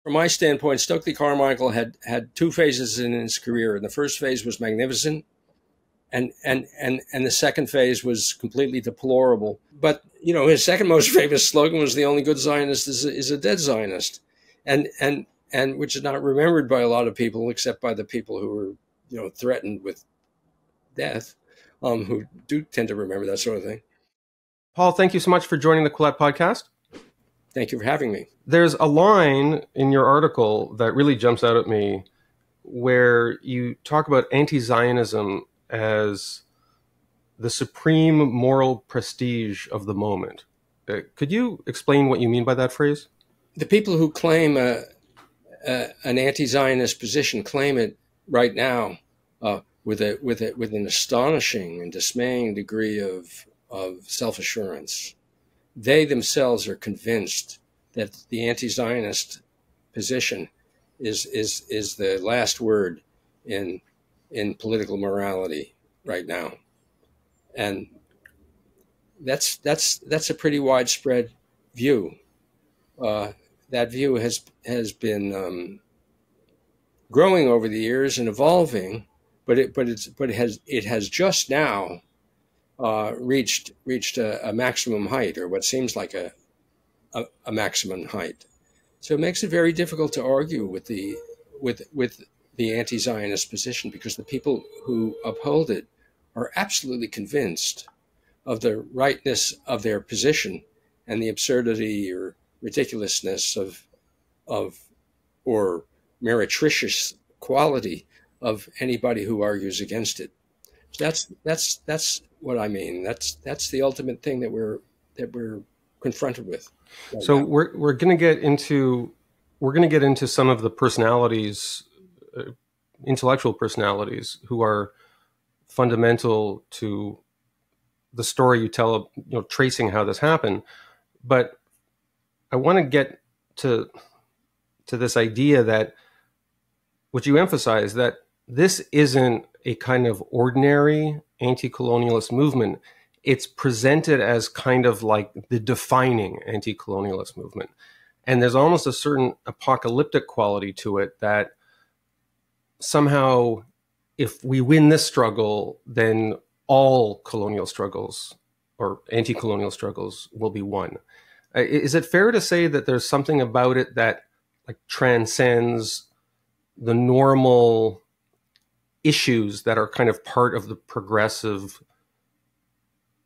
From my standpoint, Stokely Carmichael had two phases in his career. And the first phase was magnificent, and the second phase was completely deplorable. But, you know, his second most famous slogan was, "The only good Zionist is a dead Zionist," and which is not remembered by a lot of people, except by the people who were, you know, threatened with death, who do tend to remember that sort of thing. Paul, thank you so much for joining the Quillette podcast. Thank you for having me. There's a line in your article that really jumps out at me where you talk about anti-Zionism as the supreme moral prestige of the moment. Could you explain what you mean by that phrase? The people who claim an anti-Zionist position claim it right now with an astonishing and dismaying degree of self-assurance. They themselves are convinced that the anti-Zionist position is the last word in political morality right now, and that's a pretty widespread view. That view has been growing over the years and evolving, but it has just now reached a maximum height, or what seems like a maximum height. So it makes it very difficult to argue with the anti-Zionist position, because the people who uphold it are absolutely convinced of the rightness of their position and the absurdity or ridiculousness or meretricious quality of anybody who argues against it. That's what I mean. That's the ultimate thing that we're confronted with. Right so now. we're going to get into some of the personalities, intellectual personalities, who are fundamental to the story you tell, you know, tracing how this happened. But I want to get to this idea that, which you emphasize, that this isn't a kind of ordinary anti-colonialist movement. It's presented as kind of like the defining anti-colonialist movement. And there's almost a certain apocalyptic quality to it, that somehow if we win this struggle, then all colonial struggles or anti-colonial struggles will be won. Is it fair to say that there's something about it that like transcends the normal issues that are kind of part of the progressive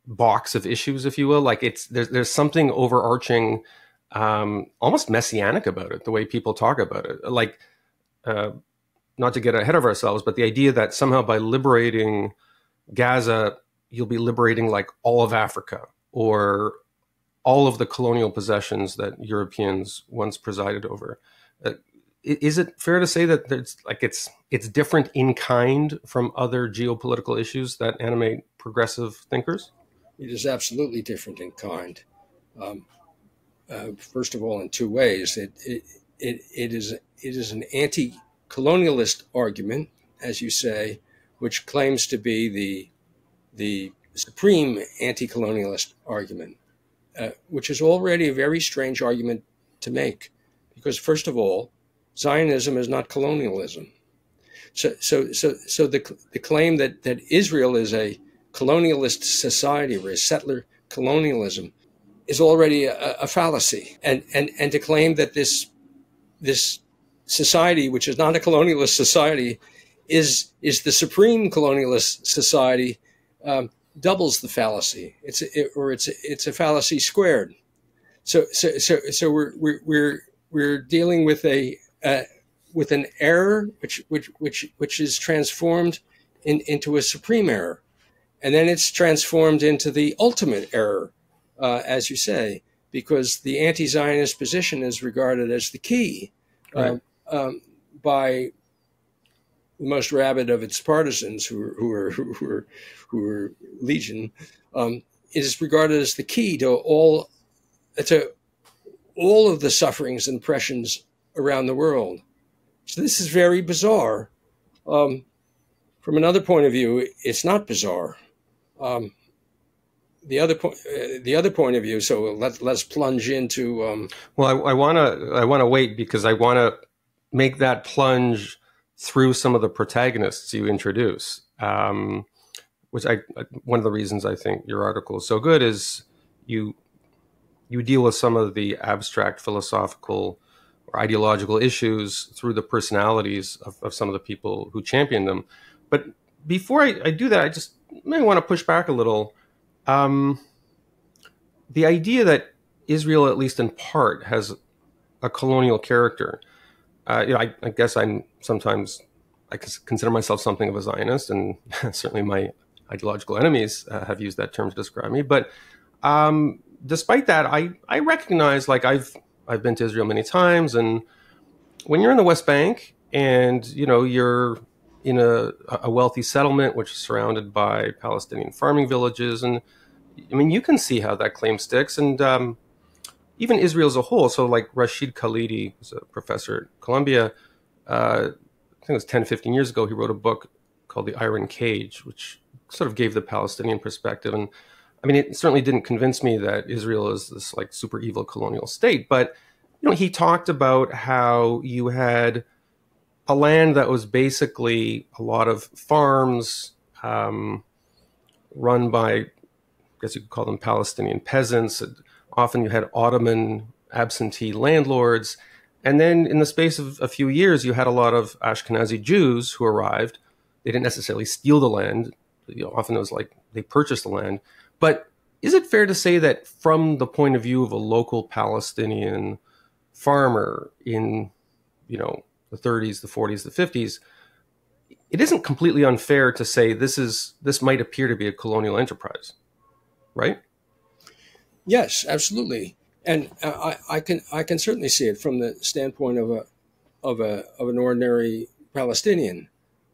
box of issues, if you will? Like there's something overarching, almost messianic about it, the way people talk about it. Like, not to get ahead of ourselves, but the idea that somehow by liberating Gaza, you'll be liberating like all of Africa or all of the colonial possessions that Europeans once presided over. Is it fair to say that it's different in kind from other geopolitical issues that animate progressive thinkers? It is absolutely different in kind. First of all, in two ways. It is an anti-colonialist argument, as you say, which claims to be the supreme anti-colonialist argument, which is already a very strange argument to make, because first of all, Zionism is not colonialism. So the claim that Israel is a colonialist society or a settler colonialism is already a fallacy. And to claim that this society, which is not a colonialist society, is the supreme colonialist society, doubles the fallacy. It's a fallacy squared. So we're dealing with an error which is transformed into a supreme error, and then it's transformed into the ultimate error, as you say, because the anti-Zionist position is regarded as the key by the most rabid of its partisans, who are legion. It is regarded as the key to all of the sufferings and oppressions around the world. So this is very bizarre. From another point of view, it's not bizarre. the other point of view. So let's plunge into. Well, I want to wait because I want to make that plunge through some of the protagonists you introduce, which one of the reasons I think your article is so good is you deal with some of the abstract philosophical or ideological issues through the personalities of some of the people who champion them. But before I do that, I just may want to push back a little. The idea that Israel, at least in part, has a colonial character. I guess I consider myself something of a Zionist, and certainly my ideological enemies have used that term to describe me. But despite that, I recognize, like I've been to Israel many times, and when you're in the West Bank and you're in a wealthy settlement which is surrounded by Palestinian farming villages, and I mean you can see how that claim sticks, and even Israel as a whole. So like Rashid Khalidi, who's a professor at Columbia, I think it was 10, 15 years ago, he wrote a book called The Iron Cage, which sort of gave the Palestinian perspective. And I mean, it certainly didn't convince me that Israel is this like super evil colonial state, but he talked about how you had a land that was basically a lot of farms run by, I guess you could call them Palestinian peasants. Often you had Ottoman absentee landlords. And then in the space of a few years, you had a lot of Ashkenazi Jews who arrived. They didn't necessarily steal the land. Often it was like they purchased the land. But is it fair to say that from the point of view of a local Palestinian farmer in, the 30s, the 40s, the 50s, it isn't completely unfair to say this might appear to be a colonial enterprise, right? Yes, absolutely, and I can certainly see it from the standpoint of an ordinary Palestinian.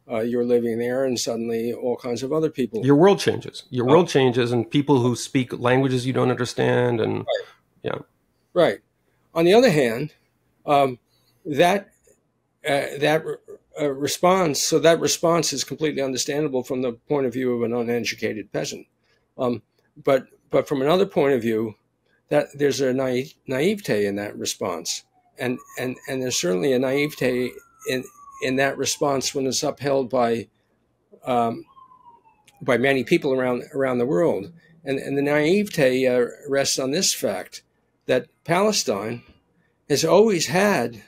You're living there, and suddenly all kinds of other people. Your world changes. Your world changes, and people who speak languages you don't understand, and right. Yeah, right. On the other hand, that response is completely understandable from the point of view of an uneducated peasant. But from another point of view, that there's a naivete in that response, and there's certainly a naivete in that response when it's upheld by many people around the world, and the naivete rests on this fact that Palestine has always had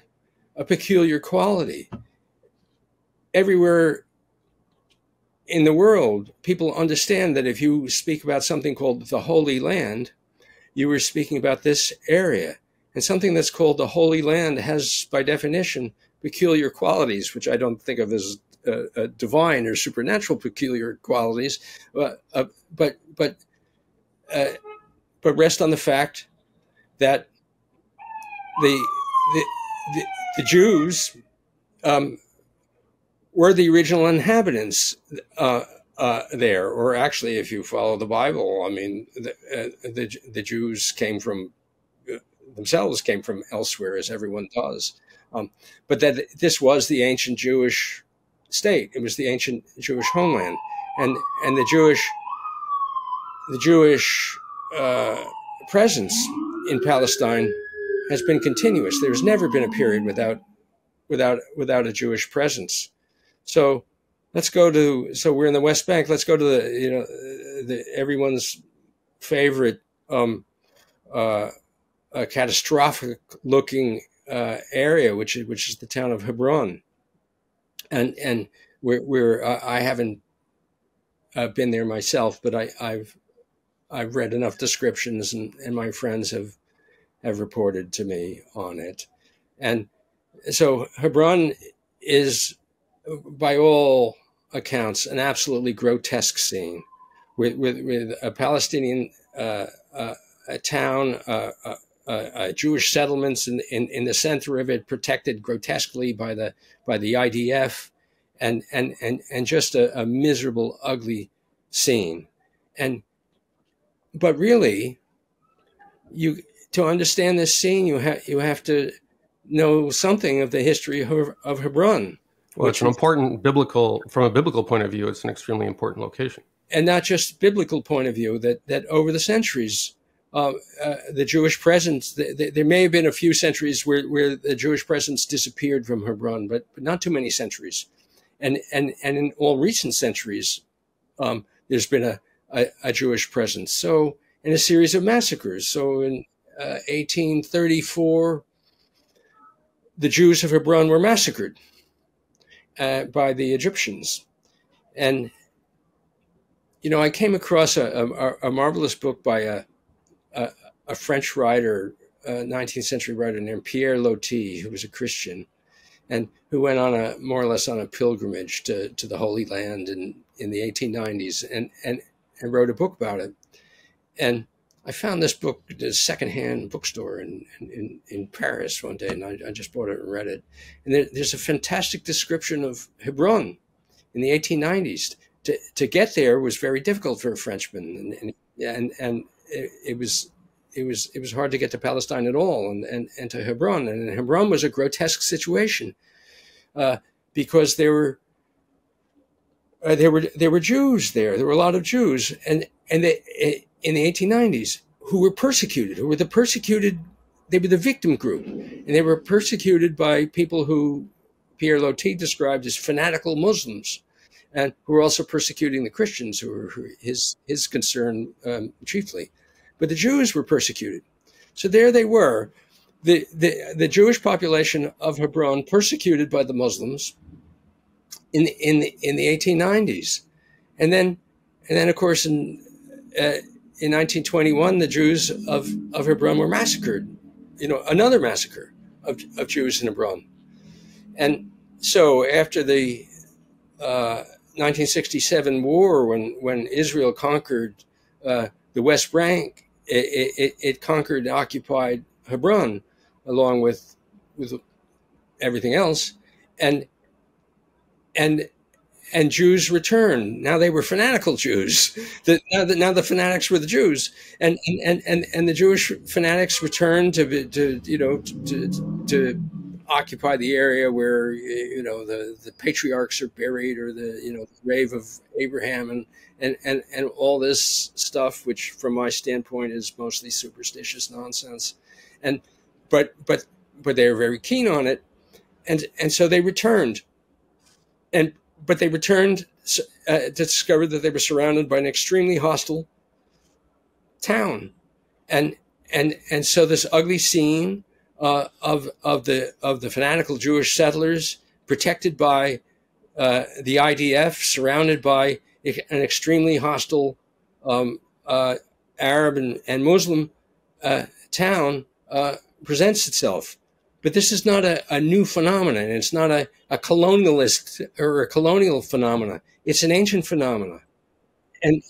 a peculiar quality. Everywhere in the world, people understand that if you speak about something called the Holy Land, you were speaking about this area. And something that's called the Holy Land has, by definition, peculiar qualities, which I don't think of as divine or supernatural peculiar qualities, but rest on the fact that the Jews were the original inhabitants there, or actually, if you follow the Bible, I mean, the Jews themselves came from elsewhere, as everyone does. But that this was the ancient Jewish state; it was the ancient Jewish homeland, and the Jewish presence in Palestine has been continuous. There's never been a period without a Jewish presence. So let's go to. So we're in the West Bank. Let's go to the everyone's favorite catastrophic looking area, which is the town of Hebron, and I haven't been there myself, but I've read enough descriptions, and my friends have reported to me on it, and so Hebron is, by all accounts, an absolutely grotesque scene with a Palestinian a town, Jewish settlements in the center of it, protected grotesquely by the IDF, and just a miserable, ugly scene. But really, to understand this scene, you have to know something of the history of Hebron. Well, it's an important from a biblical point of view, it's an extremely important location. not just biblical point of view, that over the centuries, the Jewish presence, there may have been a few centuries where the Jewish presence disappeared from Hebron, but not too many centuries. And in all recent centuries, there's been a Jewish presence. So in a series of massacres. So in 1834, the Jews of Hebron were massacred by the Egyptians. And, you know, I came across a marvelous book by a French writer, 19th century writer named Pierre Loti, who was a Christian and who went on more or less on a pilgrimage to the Holy Land in the 1890s and wrote a book about it. And I found this book at a secondhand bookstore in Paris one day, and I just bought it and read it. And there's a fantastic description of Hebron in the 1890s. To get there was very difficult for a Frenchman, and it was hard to get to Palestine at all, and to Hebron. And Hebron was a grotesque situation because there were Jews there. There were a lot of Jews, and they, in the 1890s, who were persecuted, who were the persecuted. They were the victim group, and they were persecuted by people who Pierre Loti described as fanatical Muslims, and who were also persecuting the Christians, who were his concern chiefly. But the Jews were persecuted. So there they were, the Jewish population of Hebron persecuted by the Muslims in the 1890s. And then of course in 1921 the Jews of Hebron were massacred. You know, another massacre of Jews in Hebron. And so after the 1967 war, when Israel conquered the West Bank, it conquered, occupied Hebron, along with everything else, and Jews returned. Now they were fanatical Jews. Now the fanatics were the Jews, and the Jewish fanatics returned to occupy the area where the patriarchs are buried, or the grave of Abraham, and all this stuff, which from my standpoint is mostly superstitious nonsense, but they were very keen on it, and so they returned, but they returned to discover that they were surrounded by an extremely hostile town, and so this ugly scene of the fanatical Jewish settlers, protected by the IDF, surrounded by an extremely hostile Arab and Muslim town, presents itself. But this is not a new phenomenon. It's not a colonialist or a colonial phenomena. It's an ancient phenomena, and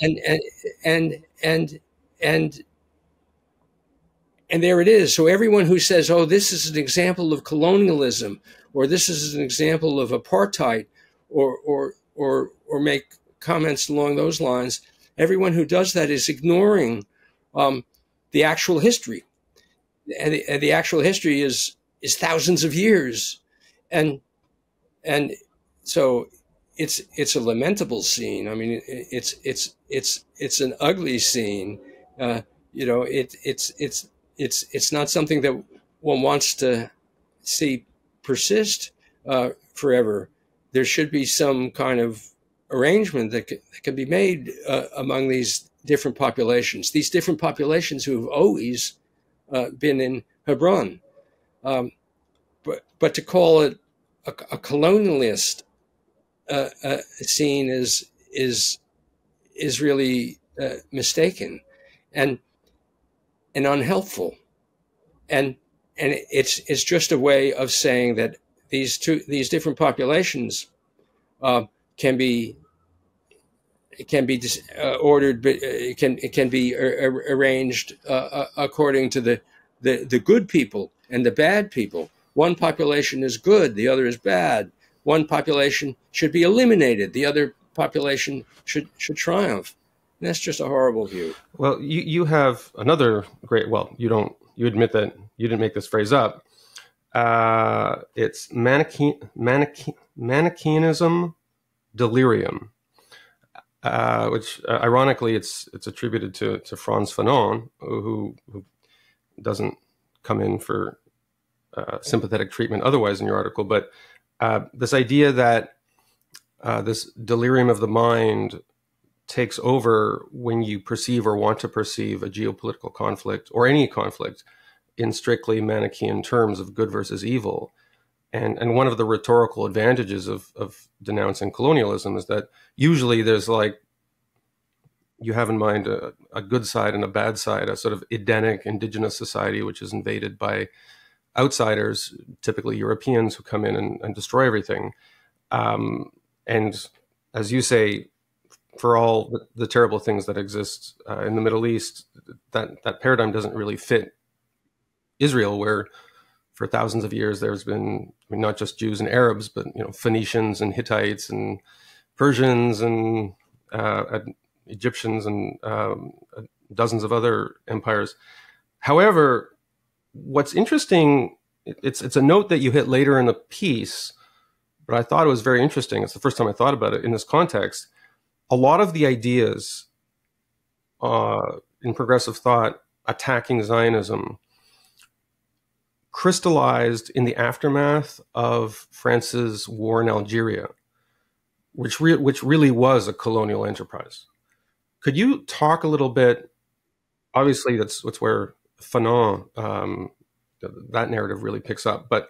there it is. So everyone who says, "Oh, this is an example of colonialism," or "This is an example of apartheid," or make comments along those lines, everyone who does that is ignoring the actual history, and the actual history is thousands of years, and so it's a lamentable scene. I mean, it's an ugly scene. It's not something that one wants to see persist forever. There should be some kind of arrangement that can be made among these different populations who have always been in Hebron. But to call it a colonialist scene is really mistaken and unhelpful, and it's just a way of saying that these different populations can be ordered, but it can be arranged according to the good people and the bad people. One population is good, the other is bad. One population should be eliminated, the other population should triumph. And that's just a horrible view. Well, you have another great. Well, you admit that you didn't make this phrase up. It's Manichaeism delirium. which ironically it's attributed to Frantz Fanon, who doesn't come in for sympathetic treatment otherwise in your article, but this idea that this delirium of the mind takes over when you perceive or want to perceive a geopolitical conflict or any conflict in strictly Manichaean terms of good versus evil. And one of the rhetorical advantages of denouncing colonialism is that usually there's like, you have in mind a good side and a bad side, a sort of Edenic indigenous society, which is invaded by outsiders, typically Europeans, who come in and destroy everything. And as you say, for all the terrible things that exist in the Middle East, that paradigm doesn't really fit Israel, where for thousands of years there's been, I mean, not just Jews and Arabs, but Phoenicians and Hittites and Persians and Egyptians and dozens of other empires. However, what's interesting, it's a note that you hit later in the piece, but I thought it was very interesting. It's the first time I thought about it in this context. A lot of the ideas in progressive thought attacking Zionism crystallized in the aftermath of France's war in Algeria, which really was a colonial enterprise. Could you talk a little bit? Obviously, that's where Fanon, that narrative really picks up. But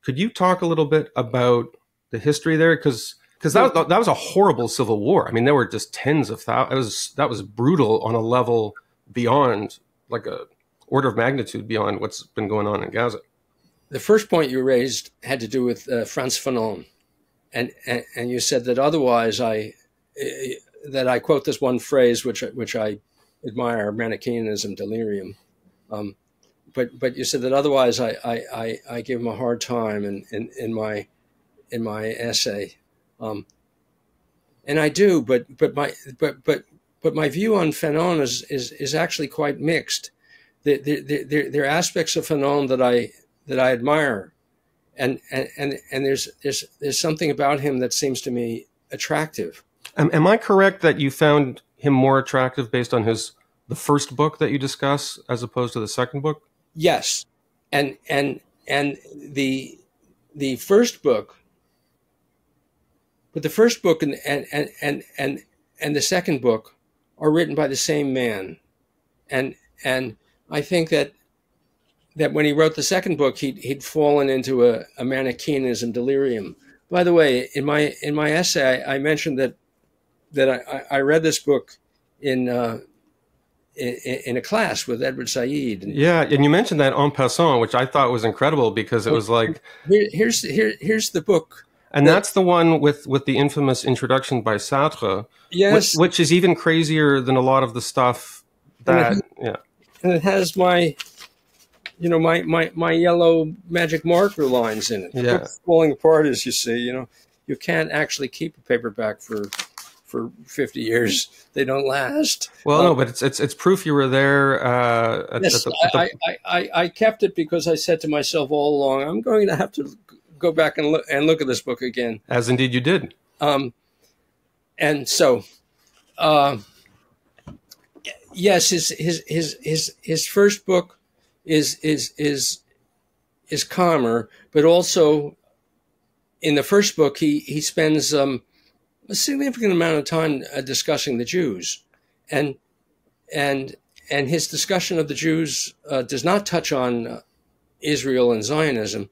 could you talk a little bit about the history there? Because that was a horrible civil war. I mean, there were just tens of thousands. That was brutal on a level beyond, like a order of magnitude beyond what's been going on in Gaza. The first point you raised had to do with Frantz Fanon, and you said that otherwise I quote this one phrase which I admire, Manichaeanism, delirium, but you said that otherwise I give him a hard time in my essay, and I do, but my view on Fanon is actually quite mixed. There are aspects of Fanon that I admire, and there's something about him that seems to me attractive. Am I correct that you found him more attractive based on the first book that you discuss as opposed to the second book? Yes, and the first book, but the first book and the second book are written by the same man, and I think that when he wrote the second book, he'd fallen into a Manichaeanism delirium. By the way, in my essay, I mentioned that I read this book in a class with Edward Said. Yeah, and you mentioned that en passant, which I thought was incredible because it was like here's the book, and that's the one with the infamous introduction by Satre. Yes, which is even crazier than a lot of the stuff that and it has my yellow magic marker lines in it. The book's falling apart, as you see. You can't actually keep a paperback for 50 years. They don't last. Well, no, but it's proof you were there. Yes, I kept it because I said to myself all along, I'm going to have to go back and look at this book again. As indeed you did. And so, yes, his first book is calmer, but also in the first book he spends a significant amount of time discussing the Jews, and his discussion of the Jews does not touch on Israel and Zionism,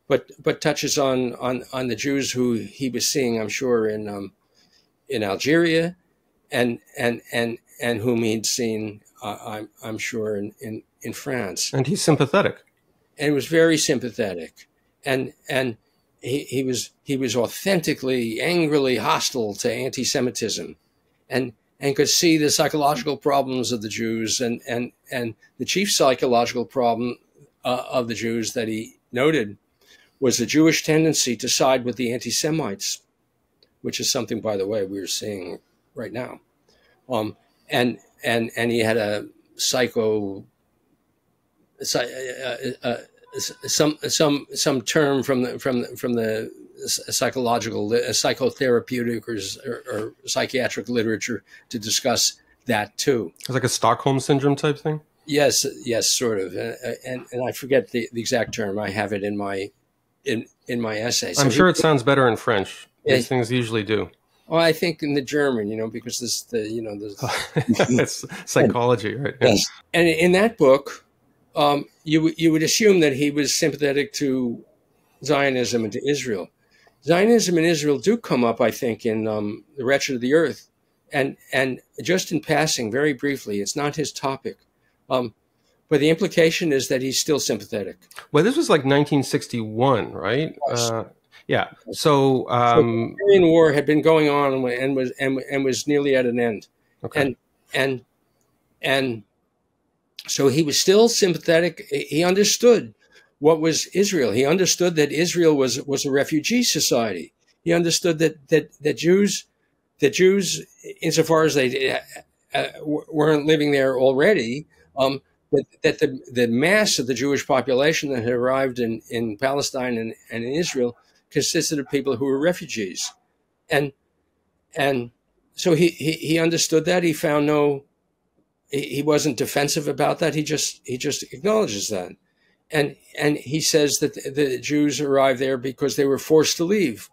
but touches on the Jews who he was seeing, I'm sure, in Algeria, and whom he'd seen, I'm sure, in France. And he's sympathetic. And was very sympathetic, and he was authentically, angrily hostile to anti-Semitism, and could see the psychological problems of the Jews, and the chief psychological problem of the Jews that he noted was the Jewish tendency to side with the anti-Semites, which is something, by the way, we're seeing right now. And he had a some term from the psychological, psychotherapeutic, or psychiatric literature to discuss that too. It's like a Stockholm syndrome type thing. Yes, sort of, and I forget the exact term. I have it in my essay. So I'm sure it sounds better in French. These things usually do. Well, I think in the German, because this it's psychology, right? Yes. And in that book, you would assume that he was sympathetic to Zionism and to Israel. Zionism and Israel do come up, I think, in The Wretched of the Earth, and just in passing, very briefly, it's not his topic, but the implication is that he's still sympathetic. Well, this was like 1961, right? Yes. Yeah. So the Algerian War had been going on and was nearly at an end. Okay. And so he was still sympathetic. He understood what was Israel. He understood that Israel was a refugee society. He understood that Jews, insofar as they weren't living there already, that the mass of the Jewish population that had arrived in Palestine and in Israel consisted of people who were refugees, and so he understood that. He found he wasn't defensive about that. He just acknowledges that, and he says that the Jews arrived there because they were forced to leave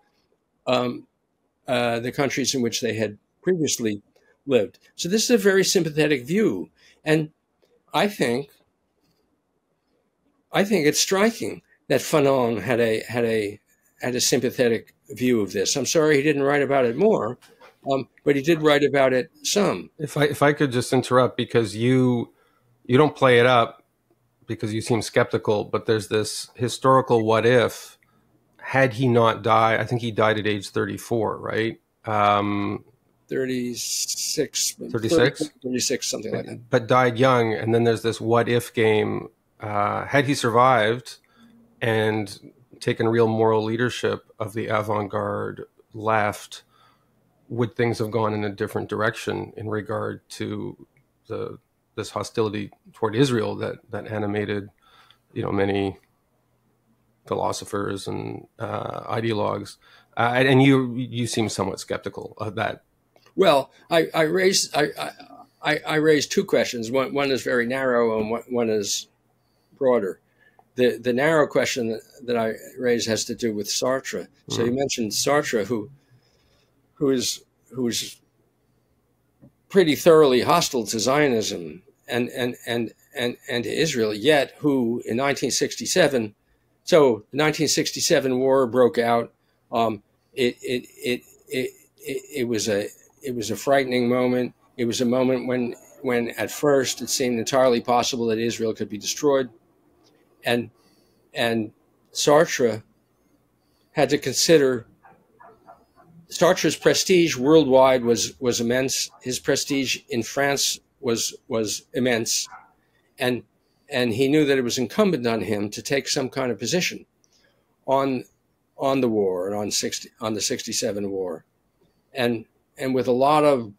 the countries in which they had previously lived. So this is a very sympathetic view, and I think it's striking that Fanon had a sympathetic view of this. I'm sorry he didn't write about it more, but he did write about it some. If I could just interrupt, because you don't play it up because you seem skeptical, but there's this historical what if, had he not died. I think he died at age 34, right? 36, something like that. But died young, and then there's this what if game. Had he survived and taken real moral leadership of the avant-garde left, would things have gone in a different direction in regard to this hostility toward Israel that animated, many philosophers and ideologues? And you seem somewhat skeptical of that. Well, I raised two questions. One is very narrow and one is broader. The narrow question that I raised has to do with Sartre. So you mentioned Sartre, who is pretty thoroughly hostile to Zionism and to Israel, yet who in 1967, so the 1967 war broke out. It was a frightening moment. It was a moment when at first it seemed entirely possible that Israel could be destroyed. And Sartre had to consider Sartre's prestige worldwide was immense. His prestige in France was immense, and he knew that it was incumbent on him to take some kind of position on the war and on the 67 war, and with a lot of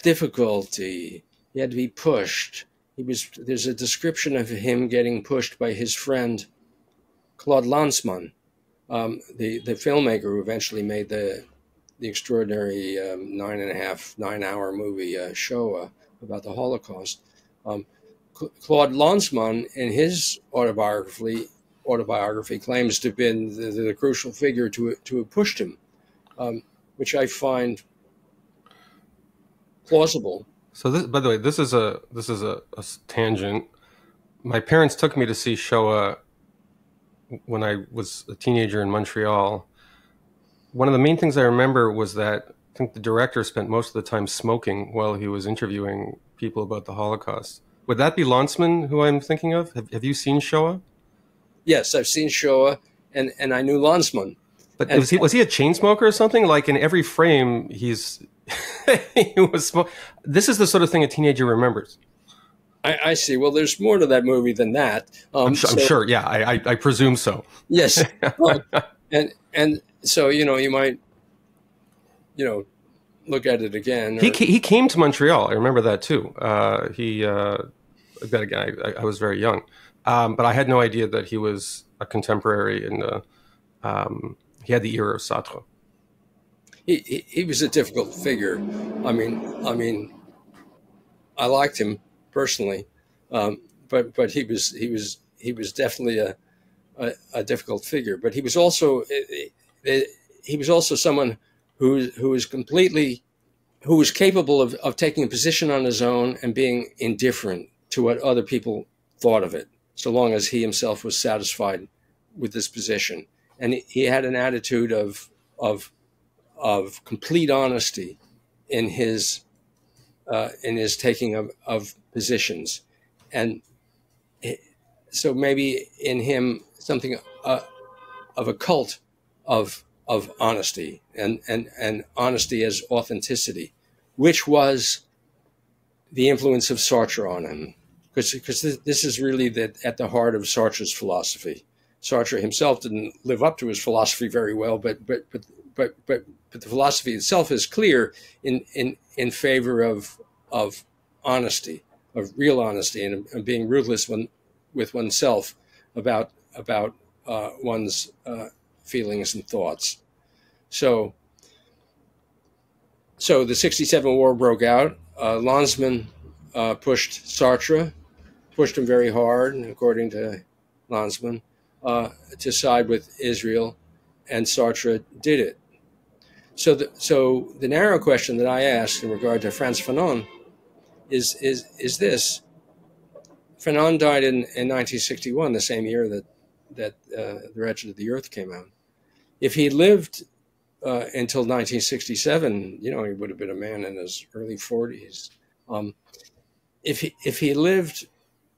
difficulty, he had to be pushed. There's a description of him getting pushed by his friend Claude Lanzmann, the filmmaker who eventually made the extraordinary 9-hour movie Shoah about the Holocaust. Claude Lanzmann, in his autobiography, claims to have been the crucial figure to have pushed him, which I find plausible. So this, by the way, this is a tangent. My parents took me to see Shoah when I was a teenager in Montreal. One of the main things I remember was that I think the director spent most of the time smoking while he was interviewing people about the Holocaust. Would that be Lanzmann, who I'm thinking of? Have you seen Shoah? Yes, I've seen Shoah, and I knew Lanzmann. But was he a chain smoker or something? Like in every frame, he was smoking. This is the sort of thing a teenager remembers. I see. Well, there's more to that movie than that. I'm sure. Yeah, I presume so. Yes. And so, you might, look at it again. He came to Montreal. I remember that too. But again, I was very young. But I had no idea that he was a contemporary in the He had the ear of Satre. He was a difficult figure. I mean, I liked him personally, but he was definitely a difficult figure. But he was also someone who was capable of taking a position on his own and being indifferent to what other people thought of it, so long as he himself was satisfied with this position. And he had an attitude of complete honesty in his taking of positions, and so maybe in him something of a cult of honesty and honesty as authenticity, which was the influence of Sartre on him, because this is really at the heart of Sartre's philosophy. Sartre himself didn't live up to his philosophy very well, but the philosophy itself is clear in favor of honesty, of real honesty, and being ruthless with oneself about one's feelings and thoughts. So the '67 war broke out. Lanzmann pushed Sartre, pushed him very hard, according to Lanzmann, to side with Israel, and Sartre did it. So the narrow question that I asked in regard to Frantz Fanon is this. Fanon died in 1961, the same year that The Wretched of the Earth came out. If he lived until 1967, he would have been a man in his early 40s. If he lived,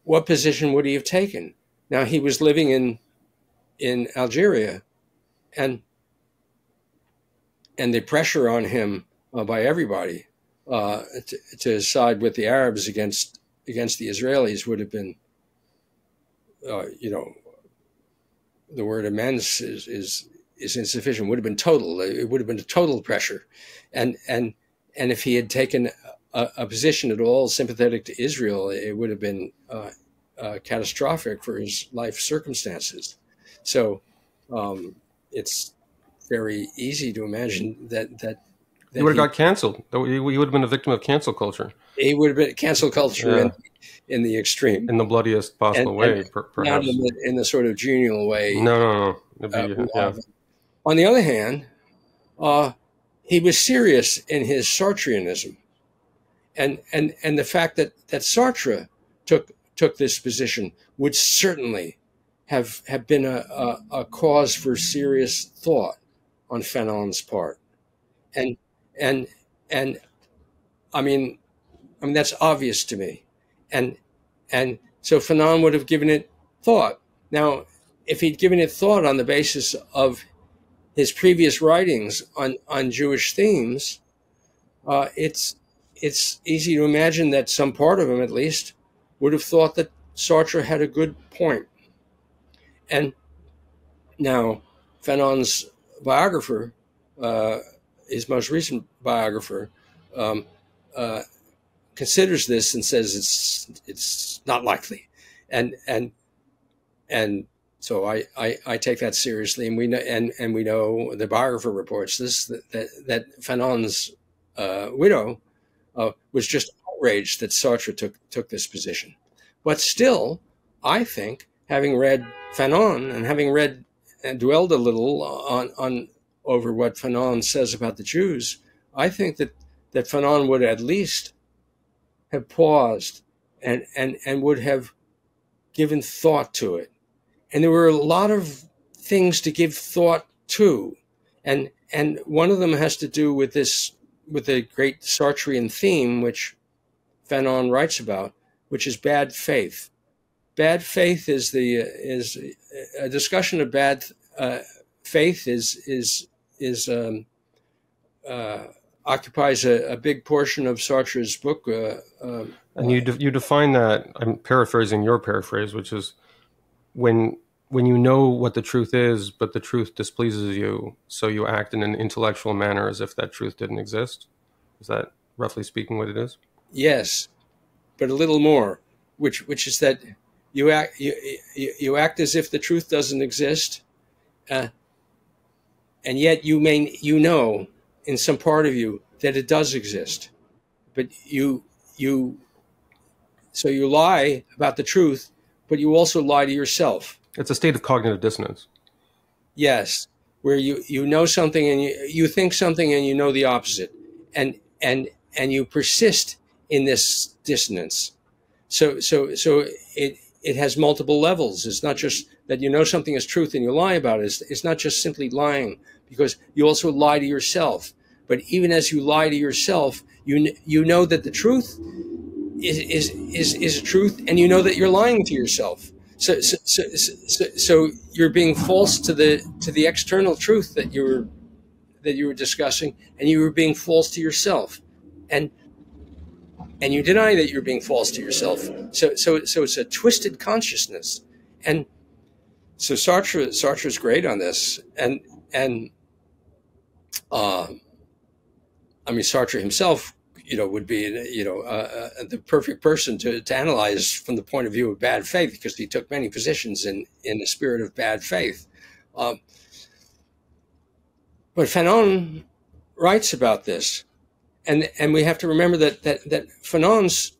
what position would he have taken? Now, he was living in Algeria, and the pressure on him by everybody to side with the Arabs against the Israelis would have been, the word immense is insufficient. Would have been total. It would have been a total pressure, and if he had taken a position at all sympathetic to Israel, it would have been catastrophic for his life circumstances. So it's very easy to imagine that he would have got canceled. He would have been a victim of cancel culture. He would have been cancel culture in the extreme, in the bloodiest possible way, perhaps. Not in the sort of genial way. No. On the other hand, he was serious in his Sartreanism, and the fact that Sartre took this position would certainly have been a cause for serious thought on Fanon's part, and I mean that's obvious to me, and so Fanon would have given it thought. Now, if he'd given it thought on the basis of his previous writings on Jewish themes, it's easy to imagine that some part of him, at least, would have thought that Sartre had a good point. And now, Fanon's biographer, his most recent biographer, considers this and says it's not likely, and so I take that seriously, and we know the biographer reports this that Fanon's widow was just outraged that Sartre took this position. But still, I think, having read Fanon and having read and dwelled a little on over what Fanon says about the Jews, I think that Fanon would at least have paused and would have given thought to it. And there were a lot of things to give thought to, and one of them has to do with the great Sartrean theme, which Fanon writes about, which is bad faith. Bad faith is a discussion of bad faith occupies a big portion of Sartre's book. And you define that. I'm paraphrasing your paraphrase, which is when you know what the truth is, but the truth displeases you, so you act in an intellectual manner as if that truth didn't exist. Is that roughly speaking what it is? Yes, but a little more, which is that you act as if the truth doesn't exist, and and yet you know in some part of you that it does exist, but so you lie about the truth, but you also lie to yourself. It's a state of cognitive dissonance. Yes, where you know something and you think something and you know the opposite, and you persist in this dissonance. So it has multiple levels. It's not just that you know something is truth and you lie about it. It's not just simply lying, because you also lie to yourself. But even as you lie to yourself, you know that the truth is truth, and you know that you're lying to yourself. So you're being false to the external truth that you were discussing, and you were being false to yourself, and you deny that you're being false to yourself. So it's a twisted consciousness, and so Sartre's great on this, and I mean, Sartre himself, would be, the perfect person to analyze from the point of view of bad faith, because he took many positions in the spirit of bad faith. But Fanon writes about this, and we have to remember that Fanon's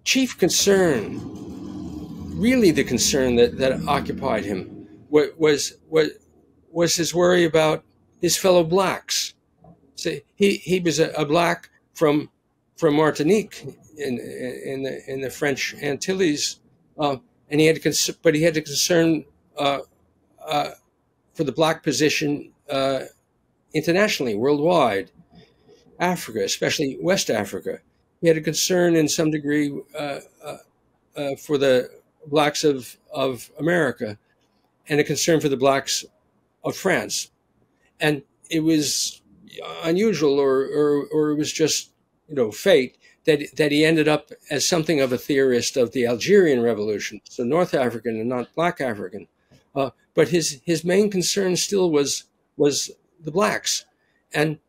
chief concern, really the concern that occupied him, was his worry about his fellow blacks. So he was a black from Martinique in the French Antilles, and he had to concern for the black position internationally, worldwide, Africa, especially West Africa. He had a concern in some degree for the blacks of America, and a concern for the blacks of France, and it was unusual, or it was just fate that he ended up as something of a theorist of the Algerian Revolution, so North African and not Black African. But his main concern still was the blacks, and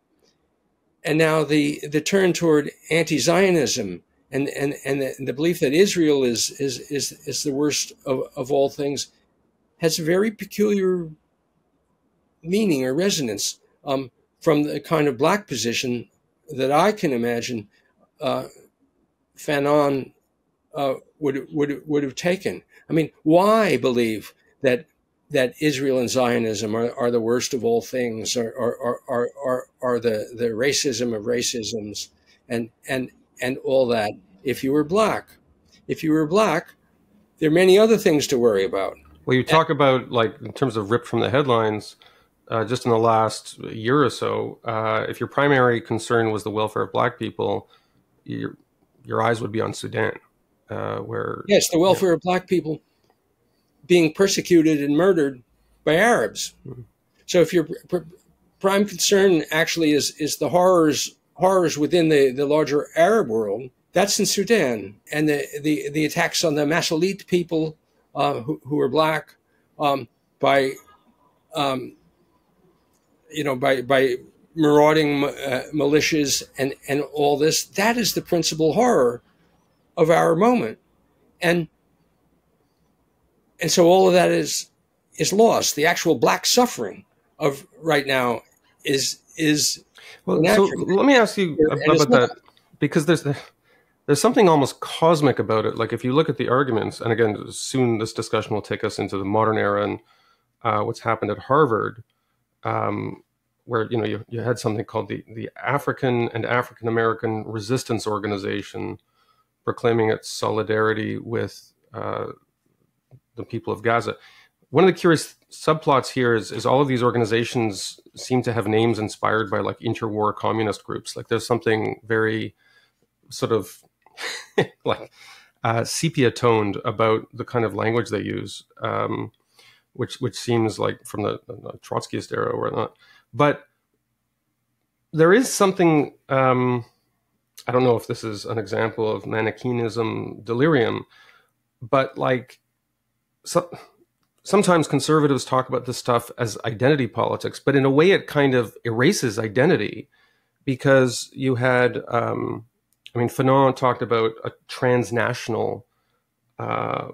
now the turn toward anti-Zionism and the belief that Israel is the worst of all things has a very peculiar meaning or resonance from the kind of black position that I can imagine Fanon would have taken. I mean, why believe that Israel and Zionism are the worst of all things, are the racism of racisms, and all that? If you were black, there are many other things to worry about. Well, you talk about, like, in terms of ripped from the headlines, just in the last year or so, if your primary concern was the welfare of black people, your eyes would be on Sudan, where yes, the welfare of black people being persecuted and murdered by Arabs. Mm-hmm. So if your prime concern actually is the horrors within the larger Arab world, that's in Sudan, and the attacks on the Masalit people who are black by marauding militias and all this. That is the principal horror of our moment, and so all of that is lost. The actual black suffering of right now is well. So let me ask you about that, because there's something almost cosmic about it. Like, if you look at the arguments, and again, soon this discussion will take us into the modern era and what's happened at Harvard, where you had something called the African and African American Resistance Organization, proclaiming its solidarity with the people of Gaza. One of the curious subplots here is all of these organizations seem to have names inspired by, like, interwar communist groups. Like, there's something very sort of like sepia toned about the kind of language they use, which seems like from the Trotskyist era or whatnot. But there is something, I don't know if this is an example of Manichaeism delirium, but like sometimes conservatives talk about this stuff as identity politics, but in a way it kind of erases identity, because you had, Fanon talked about a transnational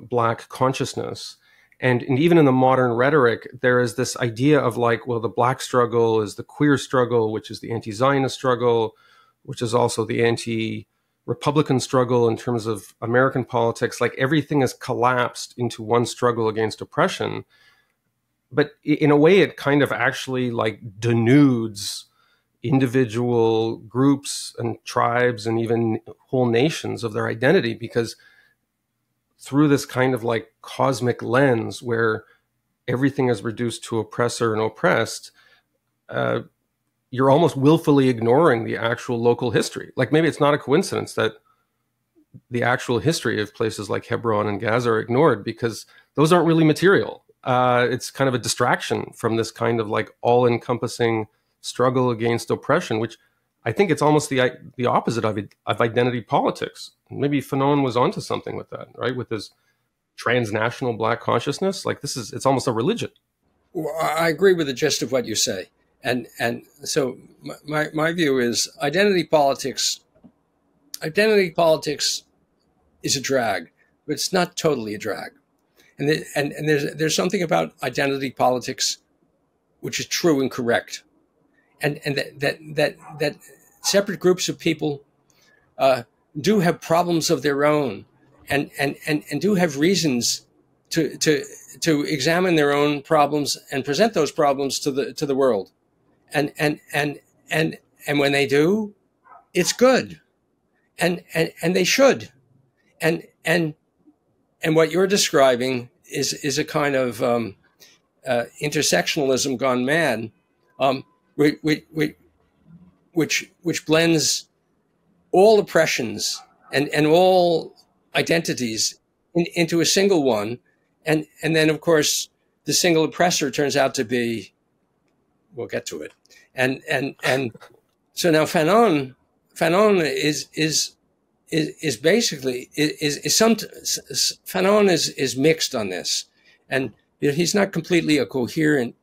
black consciousness, And even in the modern rhetoric, there is this idea of like, well, the black struggle is the queer struggle, which is the anti-Zionist struggle, which is also the anti-Republican struggle in terms of American politics. Like everything is collapsed into one struggle against oppression. But in a way, it kind of actually like denudes individual groups and tribes and even whole nations of their identity, because through this kind of like cosmic lens where everything is reduced to oppressor and oppressed, you're almost willfully ignoring the actual local history. Like maybe it's not a coincidence that the actual history of places like Hebron and Gaza are ignored, because those aren't really material. It's kind of a distraction from this kind of like all-encompassing struggle against oppression, which I think it's almost the opposite of identity politics. Maybe Fanon was onto something with that, right? With his transnational black consciousness. Like it's almost a religion. Well, I agree with the gist of what you say. And so my view is identity politics is a drag, but it's not totally a drag. And there's something about identity politics which is true and correct. And that separate groups of people do have problems of their own, and do have reasons to examine their own problems and present those problems to the world, and when they do, it's good, and they should, and what you're describing is a kind of intersectionalism gone mad. Which blends all oppressions and all identities into a single one, and then of course the single oppressor turns out to be, we'll get to it, and so now Fanon is basically Fanon is mixed on this, and he's not completely a coherent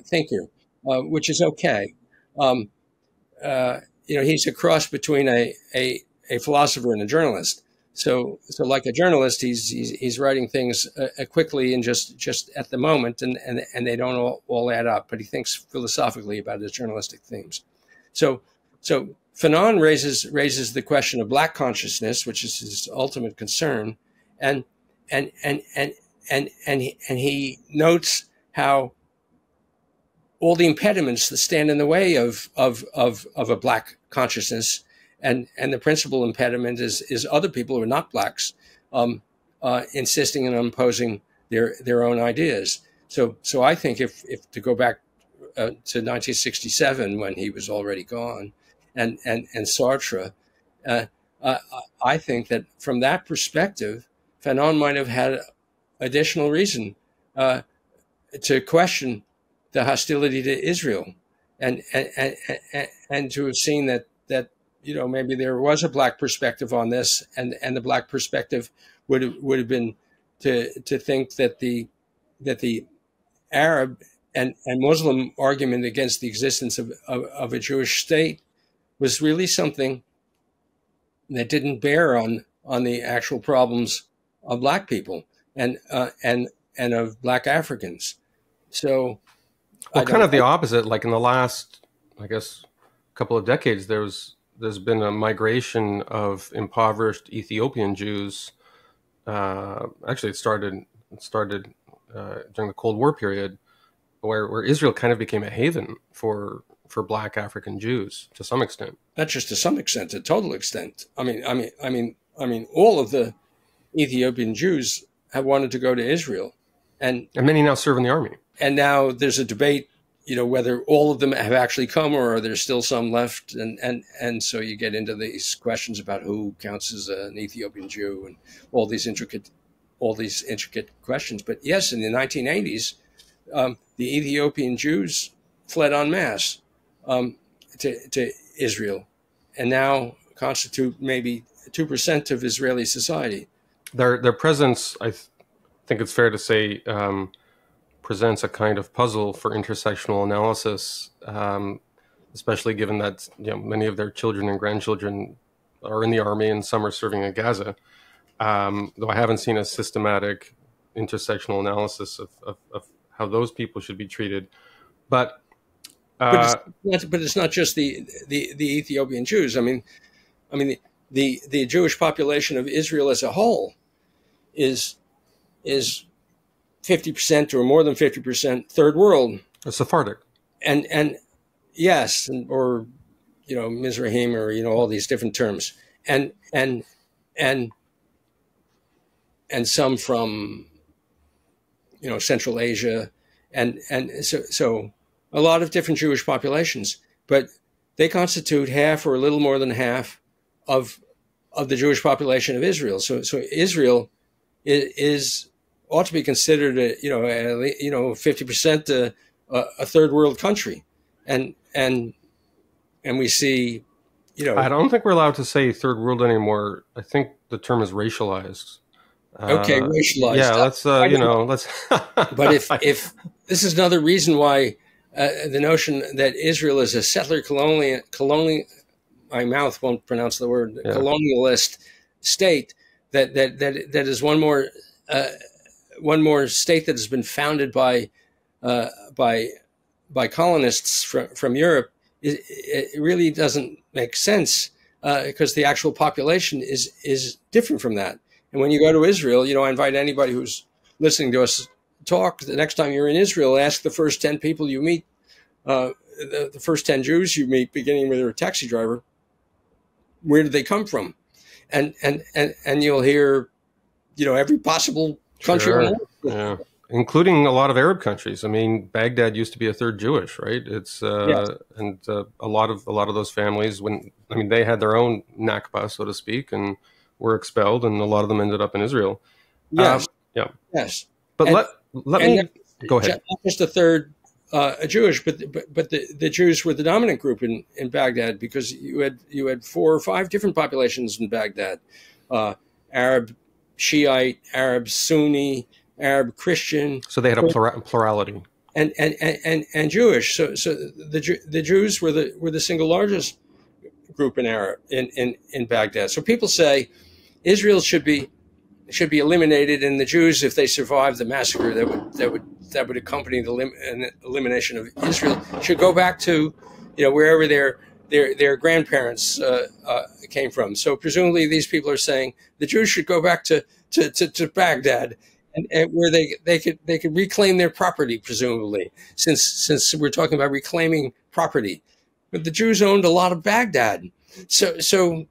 thinker, which is okay. He's a cross between a philosopher and a journalist. So like a journalist, he's writing things quickly and just at the moment, and they don't all add up. But he thinks philosophically about his journalistic themes. So Fanon raises the question of black consciousness, which is his ultimate concern, and he notes how all the impediments that stand in the way of a black consciousness, and the principal impediment is other people who are not blacks insisting and imposing their own ideas. So I think if to go back to 1967, when he was already gone, and Sartre, I think that from that perspective, Fanon might have had additional reason to question the hostility to Israel, and to have seen that maybe there was a black perspective on this, and the black perspective would have been to think that the Arab and Muslim argument against the existence of a Jewish state was really something that didn't bear on the actual problems of black people and of black Africans. So, well, kind of the opposite. Like in the last, I guess, couple of decades, there's been a migration of impoverished Ethiopian Jews. Actually, it started during the Cold War period, where Israel kind of became a haven for black African Jews to some extent. Not just to some extent, to total extent. I mean, all of the Ethiopian Jews have wanted to go to Israel, and many now serve in the army. And now there's a debate, whether all of them have actually come, or are there still some left, and so you get into these questions about who counts as an Ethiopian Jew and all these intricate questions. But yes, in the 1980s, the Ethiopian Jews fled en masse to Israel, and now constitute maybe 2% of Israeli society. Their presence, I think it's fair to say, presents a kind of puzzle for intersectional analysis, especially given that many of their children and grandchildren are in the army and some are serving in Gaza. Though I haven't seen a systematic intersectional analysis of how those people should be treated. But it's not just the Ethiopian Jews. I mean, the Jewish population of Israel as a whole is 50% or more than 50% third world, Sephardic, and yes, or Mizrahim, or all these different terms, and some from Central Asia, and so a lot of different Jewish populations, but they constitute half or a little more than half of the Jewish population of Israel. So Israel ought to be considered 50% a third world country, and we see I don't think we're allowed to say third world anymore. I think the term is racialized. Okay, racialized. Yeah, let's let's. But if this is another reason why the notion that Israel is a settler colonial, my mouth won't pronounce the word, colonialist state, that is one more state that has been founded by colonists from Europe, it really doesn't make sense, because the actual population is different from that. And when you go to Israel, I invite anybody who's listening to us talk, the next time you're in Israel, ask the first 10 people you meet, the first 10 Jews you meet, beginning with a taxi driver, where did they come from? And you'll hear, every possible country. Sure. Yeah. Including a lot of Arab countries. I mean, Baghdad used to be a third Jewish, right? It's yes. And a lot of those families, they had their own Nakba, so to speak, and were expelled, and a lot of them ended up in Israel. Yes. Yeah. Yes. But let me go ahead. Not just a third Jewish, but the Jews were the dominant group in Baghdad, because you had 4 or 5 different populations in Baghdad: Arab Shiite, Arab Sunni, Arab Christian. So they had a plurality. And Jewish. So the Jews were the single largest group in Baghdad. So people say Israel should be eliminated, and the Jews, if they survived the massacre that would accompany the elimination of Israel, should go back to wherever their grandparents came from. So presumably these people are saying the Jews should go back to Baghdad, and where they could reclaim their property, presumably, since we're talking about reclaiming property. But the Jews owned a lot of Baghdad, so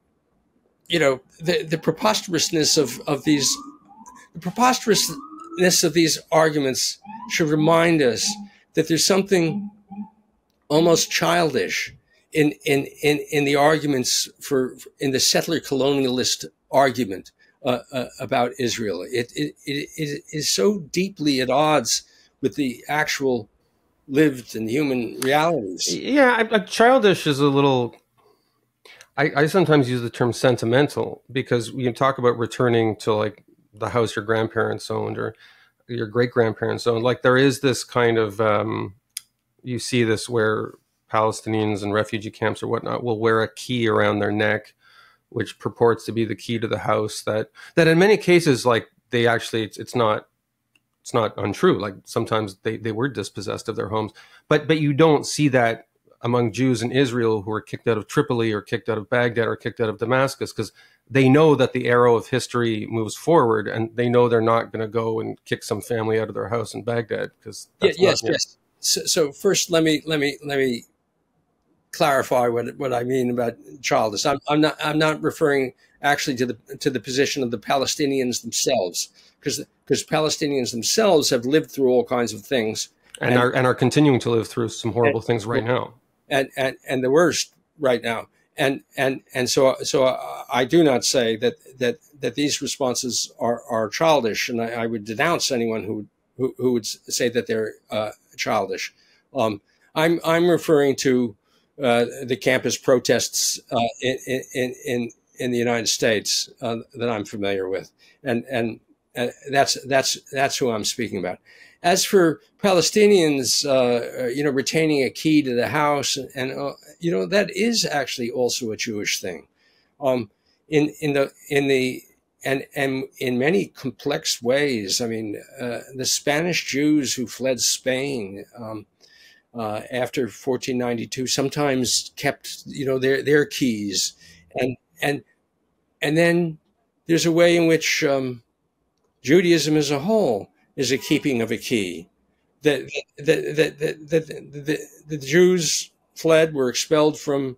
the preposterousness of these arguments should remind us that there's something almost childish in the arguments in the settler colonialist argument about Israel. It is so deeply at odds with the actual lived and human realities. Yeah, childish is a little. I sometimes use the term sentimental, because when you talk about returning to like the house your grandparents owned or your great grandparents owned, like there is this kind of you see this where Palestinians in refugee camps or whatnot will wear a key around their neck, which purports to be the key to the house. That in many cases, like they actually, it's not untrue. Like sometimes they were dispossessed of their homes, but you don't see that among Jews in Israel who are kicked out of Tripoli or kicked out of Baghdad or kicked out of Damascus, because they know that the arrow of history moves forward, and they know they're not going to go and kick some family out of their house in Baghdad. Because yes. So first, let me clarify what I mean about childish. I'm not referring actually to the position of the Palestinians themselves, because Palestinians themselves have lived through all kinds of things and are continuing to live through some horrible things right now. And the worst right now, and so I do not say that these responses are childish, and I would denounce anyone who would say that they're childish. I'm referring to the campus protests in the United States that I'm familiar with, and that's who I'm speaking about. As for Palestinians, retaining a key to the house, and that is actually also a Jewish thing. In and in many complex ways. I mean, the Spanish Jews who fled Spain after 1492 sometimes kept, their keys, and then there's a way in which Judaism as a whole is a keeping of a key. That the Jews fled, were expelled from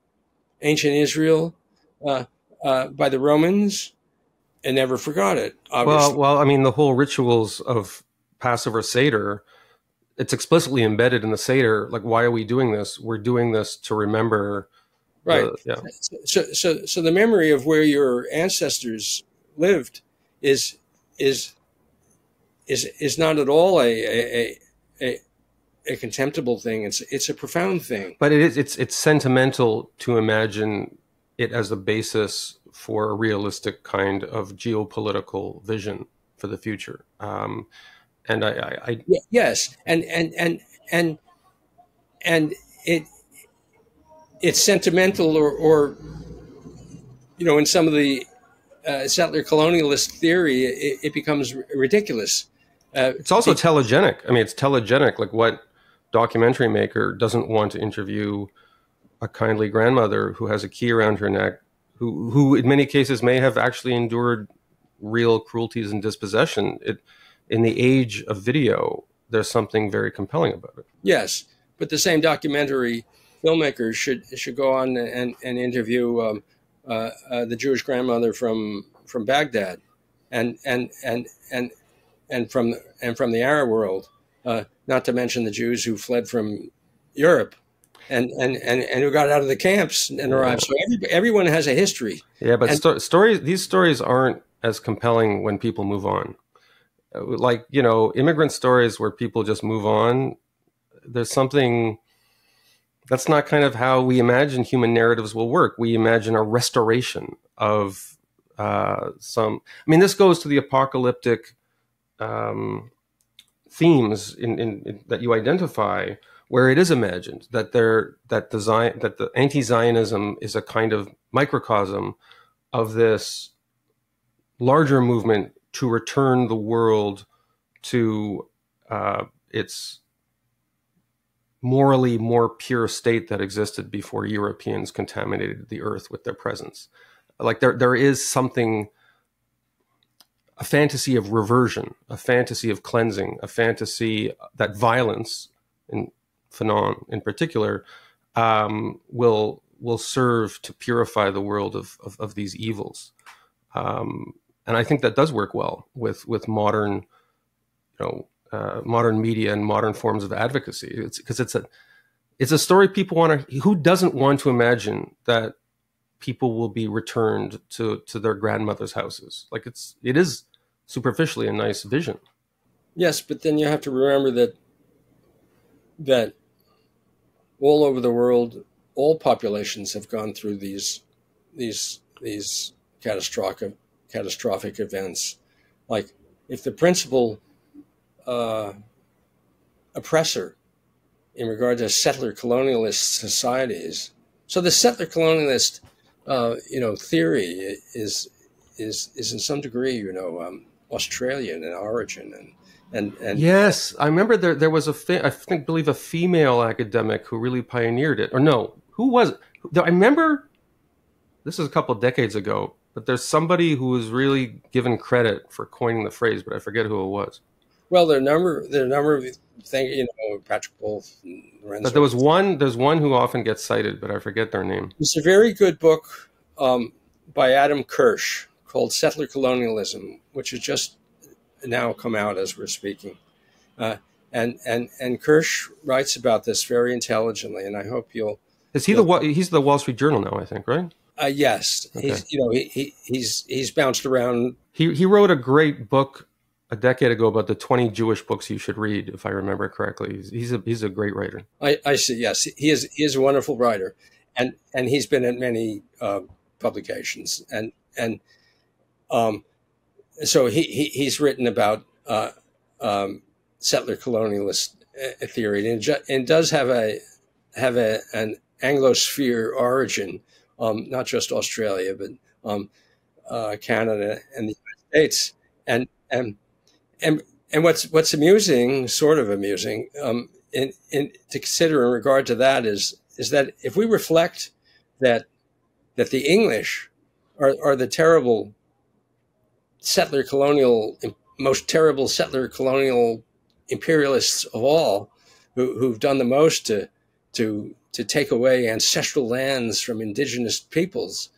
ancient Israel by the Romans, and never forgot it. Obviously. Well, I mean, the whole rituals of Passover Seder, it's explicitly embedded in the Seder. Like, why are we doing this? We're doing this to remember. Right. So the memory of where your ancestors lived is not at all a contemptible thing. It's a profound thing. But it's sentimental to imagine it as a basis for a realistic kind of geopolitical vision for the future. Yes, and it's sentimental, or in some of the settler colonialist theory, it becomes ridiculous. It's also telegenic. I mean, it's telegenic. Like, what documentary maker doesn't want to interview a kindly grandmother who has a key around her neck, who in many cases may have actually endured real cruelties and dispossession? In the age of video, there's something very compelling about it. Yes, but the same documentary filmmakers should go on and interview the Jewish grandmother from Baghdad, and from the Arab world, not to mention the Jews who fled from Europe and who got out of the camps and arrived. So everyone has a history. Yeah, but these stories aren't as compelling when people move on. Like, immigrant stories where people just move on, there's something that's not kind of how we imagine human narratives will work. We imagine a restoration of this goes to the apocalyptic themes in that you identify, where it is imagined that the anti-Zionism is a kind of microcosm of this larger movement to return the world to its morally more pure state that existed before Europeans contaminated the earth with their presence. Like, there is something, a fantasy of reversion, a fantasy of cleansing, a fantasy that violence, in Fanon in particular, will serve to purify the world of these evils. And I think that does work well with modern, modern media and modern forms of advocacy. It's because it's a story people want to. Who doesn't want to imagine that people will be returned to their grandmother's houses? Like, it is superficially a nice vision. Yes, but then you have to remember that all over the world, all populations have gone through these catastrophic events. Like, if the principal oppressor in regard to settler colonialist societies, so the settler colonialist theory is in some degree Australian in origin, and yes, I remember there was I believe a female academic who really pioneered it. Or no, who was it? I remember, this is a couple of decades ago, but there's somebody who was really given credit for coining the phrase, but I forget who it was. Well, there are a number of things, Patrick Wolf and Lorenzo. But there's one who often gets cited, but I forget their name. It's a very good book by Adam Kirsch called Settler Colonialism, which has just now come out as we're speaking. And Kirsch writes about this very intelligently, and I hope you'll. He's the Wall Street Journal now, I think, right? Yes, okay. He's bounced around. He wrote a great book a decade ago about the 20 Jewish books you should read, if I remember correctly. He's a great writer. I see. Yes, he is a wonderful writer, and he's been at many publications, and so he's written about settler colonialist theory, and does have an Anglosphere origin, not just Australia, but Canada and the United States. And what's amusing, sort of amusing, to consider in regard to that is that if we reflect that the English are the terrible settler colonial, most terrible settler colonial imperialists of all, who've done the most to take away ancestral lands from indigenous peoples,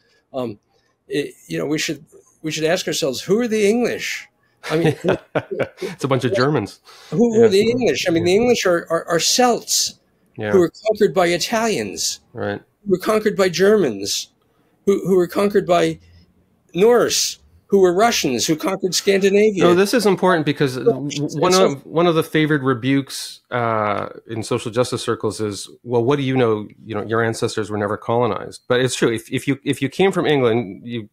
we should ask ourselves, who are the English? I mean, it's a bunch of Germans. Who are the English? I mean, the English are Celts who were conquered by Italians, right? Who were conquered by Germans, who were conquered by Norse, who were Russians, who conquered Scandinavia. No, this is important because one of the favored rebukes in social justice circles is, well, what do you know? You know, your ancestors were never colonized. But it's true. If you came from England, you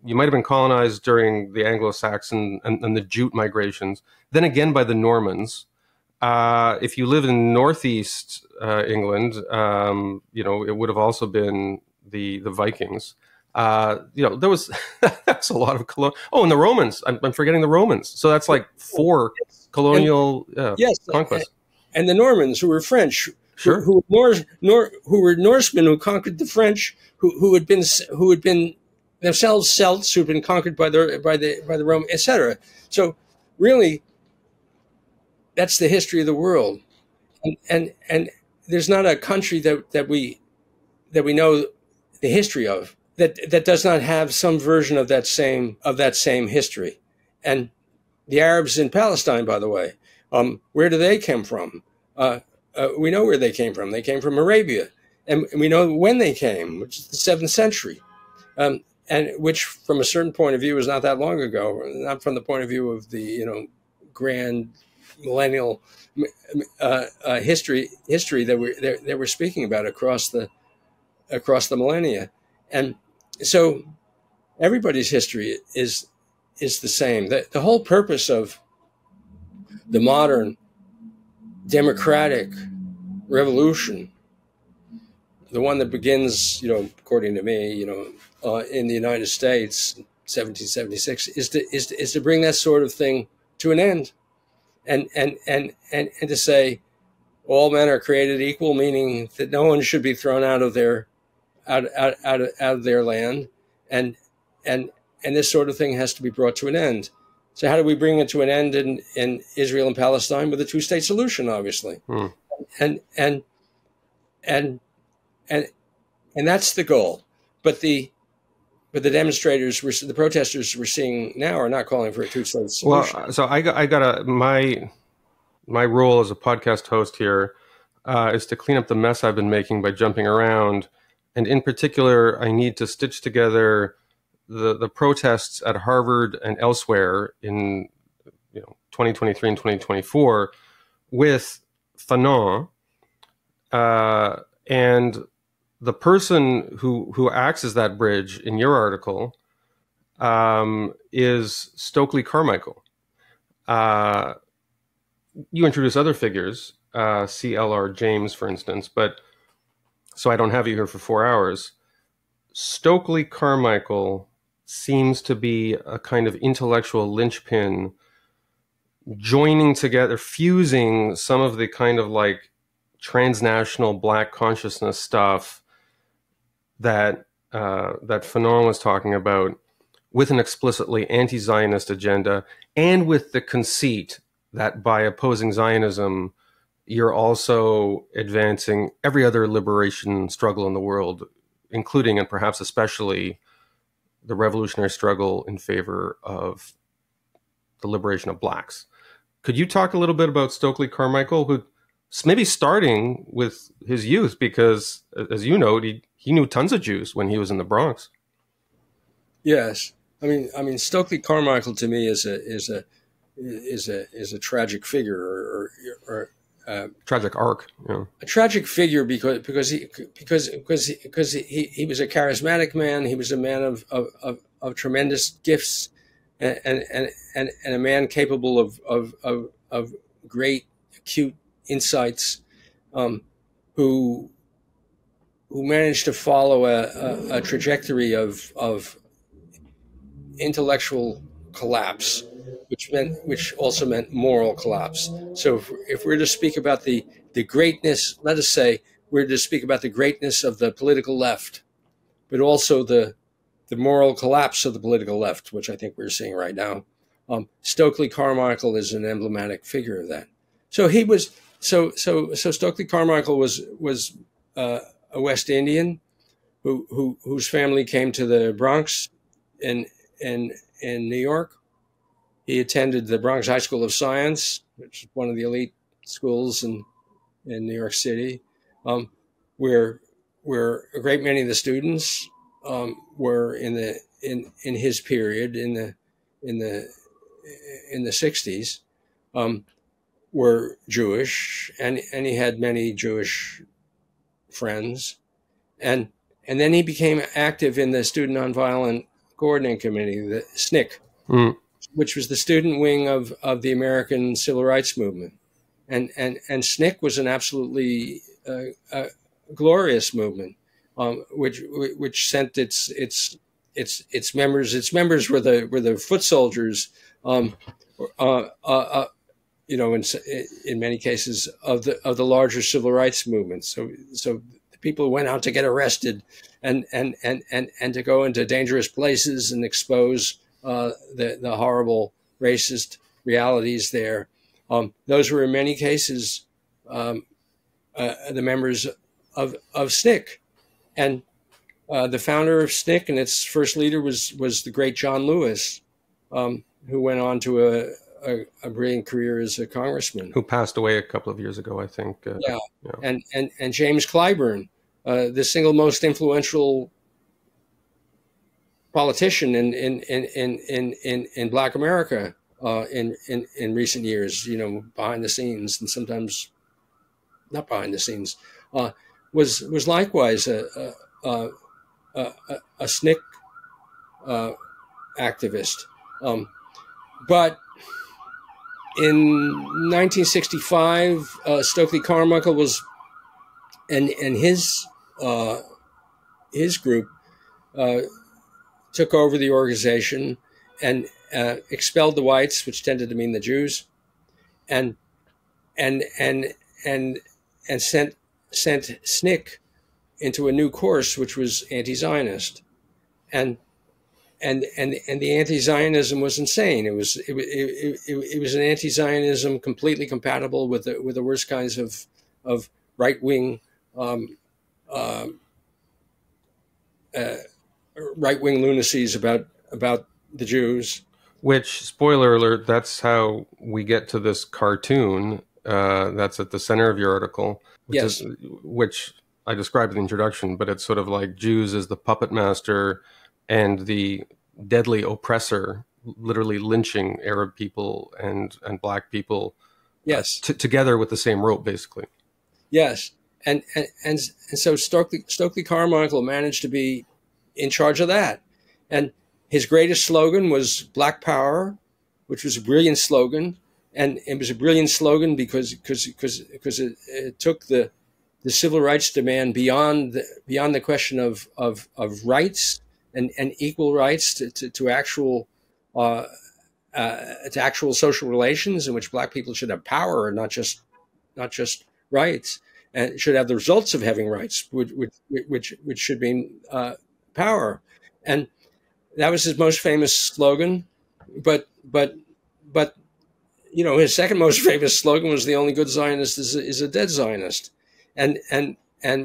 might have been colonized during the Anglo-Saxon and the Jute migrations. Then again by the Normans. If you live in northeast England, it would have also been the Vikings. There was that's a lot of and the Romans. I'm forgetting the Romans. So that's like 4 colonial conquests. And the Normans, who were French, sure, who were Norsemen, who conquered the French, who had been themselves Celts, who had been conquered by the Romans, etc. So really, that's the history of the world, and there's not a country that we know the history of that does not have some version of that same history. And the Arabs in Palestine, by the way, where do they come from? We know where they came from. They came from Arabia, and we know when they came, which is the 7th century, and which, from a certain point of view, is not that long ago. Not from the point of view of the grand millennial history that we're speaking about across the millennia. And so everybody's history is the same. The whole purpose of the modern democratic revolution, the one that begins, according to me, in the United States, 1776, is to bring that sort of thing to an end, and to say all men are created equal, meaning that no one should be thrown out of their land, and this sort of thing has to be brought to an end. So how do we bring it to an end in Israel and Palestine? With a 2-state solution, obviously. And that's the goal. But the demonstrators, the protesters we're seeing now, are not calling for a 2-state solution. Well, so I got my role as a podcast host here is to clean up the mess I've been making by jumping around. And in particular, I need to stitch together the protests at Harvard and elsewhere in 2023 and 2024 with Fanon, and the person who acts as that bridge in your article is Stokely Carmichael. You introduce other figures, C.L.R. James, for instance, but so I don't have you here for 4 hours. Stokely Carmichael seems to be a kind of intellectual linchpin, joining together, fusing some of the kind of like transnational Black consciousness stuff that Fanon was talking about, with an explicitly anti-Zionist agenda, and with the conceit that by opposing Zionism, you're also advancing every other liberation struggle in the world, including and perhaps especially the revolutionary struggle in favor of the liberation of Blacks. Could you talk a little bit about Stokely Carmichael, who maybe starting with his youth, because as you know, he knew tons of Jews when he was in the Bronx. Yes, I mean Stokely Carmichael to me is a tragic figure, or tragic arc, a tragic figure because he was a charismatic man. He was a man of tremendous gifts, and a man capable of great acute insights, who managed to follow a trajectory of intellectual collapse, which also meant moral collapse. So if we're to speak about the greatness, let us say we're to speak about the greatness of the political left, but also the moral collapse of the political left, which I think we're seeing right now. Stokely Carmichael is an emblematic figure of that. So he was so Stokely Carmichael was a West Indian whose family came to the Bronx in New York. He attended the Bronx High School of Science, which is one of the elite schools in New York City, where a great many of the students were in his period in the 60s, were Jewish, and he had many Jewish friends, and then he became active in the Student Nonviolent Coordinating Committee, the Snick, which was the student wing of the American Civil Rights Movement, and Snick was an absolutely glorious movement, which sent its members. Its members were the foot soldiers, in many cases of the larger civil rights movement. So the people who went out to get arrested and to go into dangerous places and expose the horrible racist realities there. Those were in many cases the members of Snick, and the founder of Snick and its first leader was the great John Lewis, who went on to a brilliant career as a congressman, who passed away a couple of years ago, I think. Yeah. And James Clyburn, the single most influential politician in Black America in recent years, behind the scenes and sometimes not behind the scenes, was likewise a Snick activist. But in 1965, Stokely Carmichael was, and his group took over the organization and expelled the whites, which tended to mean the Jews, and sent Snick into a new course, which was anti-Zionist, and the anti-Zionism was insane. It was an anti-Zionism completely compatible with the worst kinds of right-wing lunacies about the Jews. Which, spoiler alert, that's how we get to this cartoon that's at the center of your article. Which I described in the introduction, but it's sort of like Jews as the puppet master and the deadly oppressor, literally lynching Arab people and Black people, yes, together with the same rope, basically. Yes, and so Stokely Carmichael managed to be in charge of that, and his greatest slogan was Black Power, which was a brilliant slogan, and it was a brilliant slogan because it took the civil rights demand beyond the question of rights and equal rights to actual social relations in which Black people should have power and not just rights, and should have the results of having rights, which should mean power. And that was his most famous slogan. But his second most famous slogan was, "The only good Zionist is a dead Zionist," and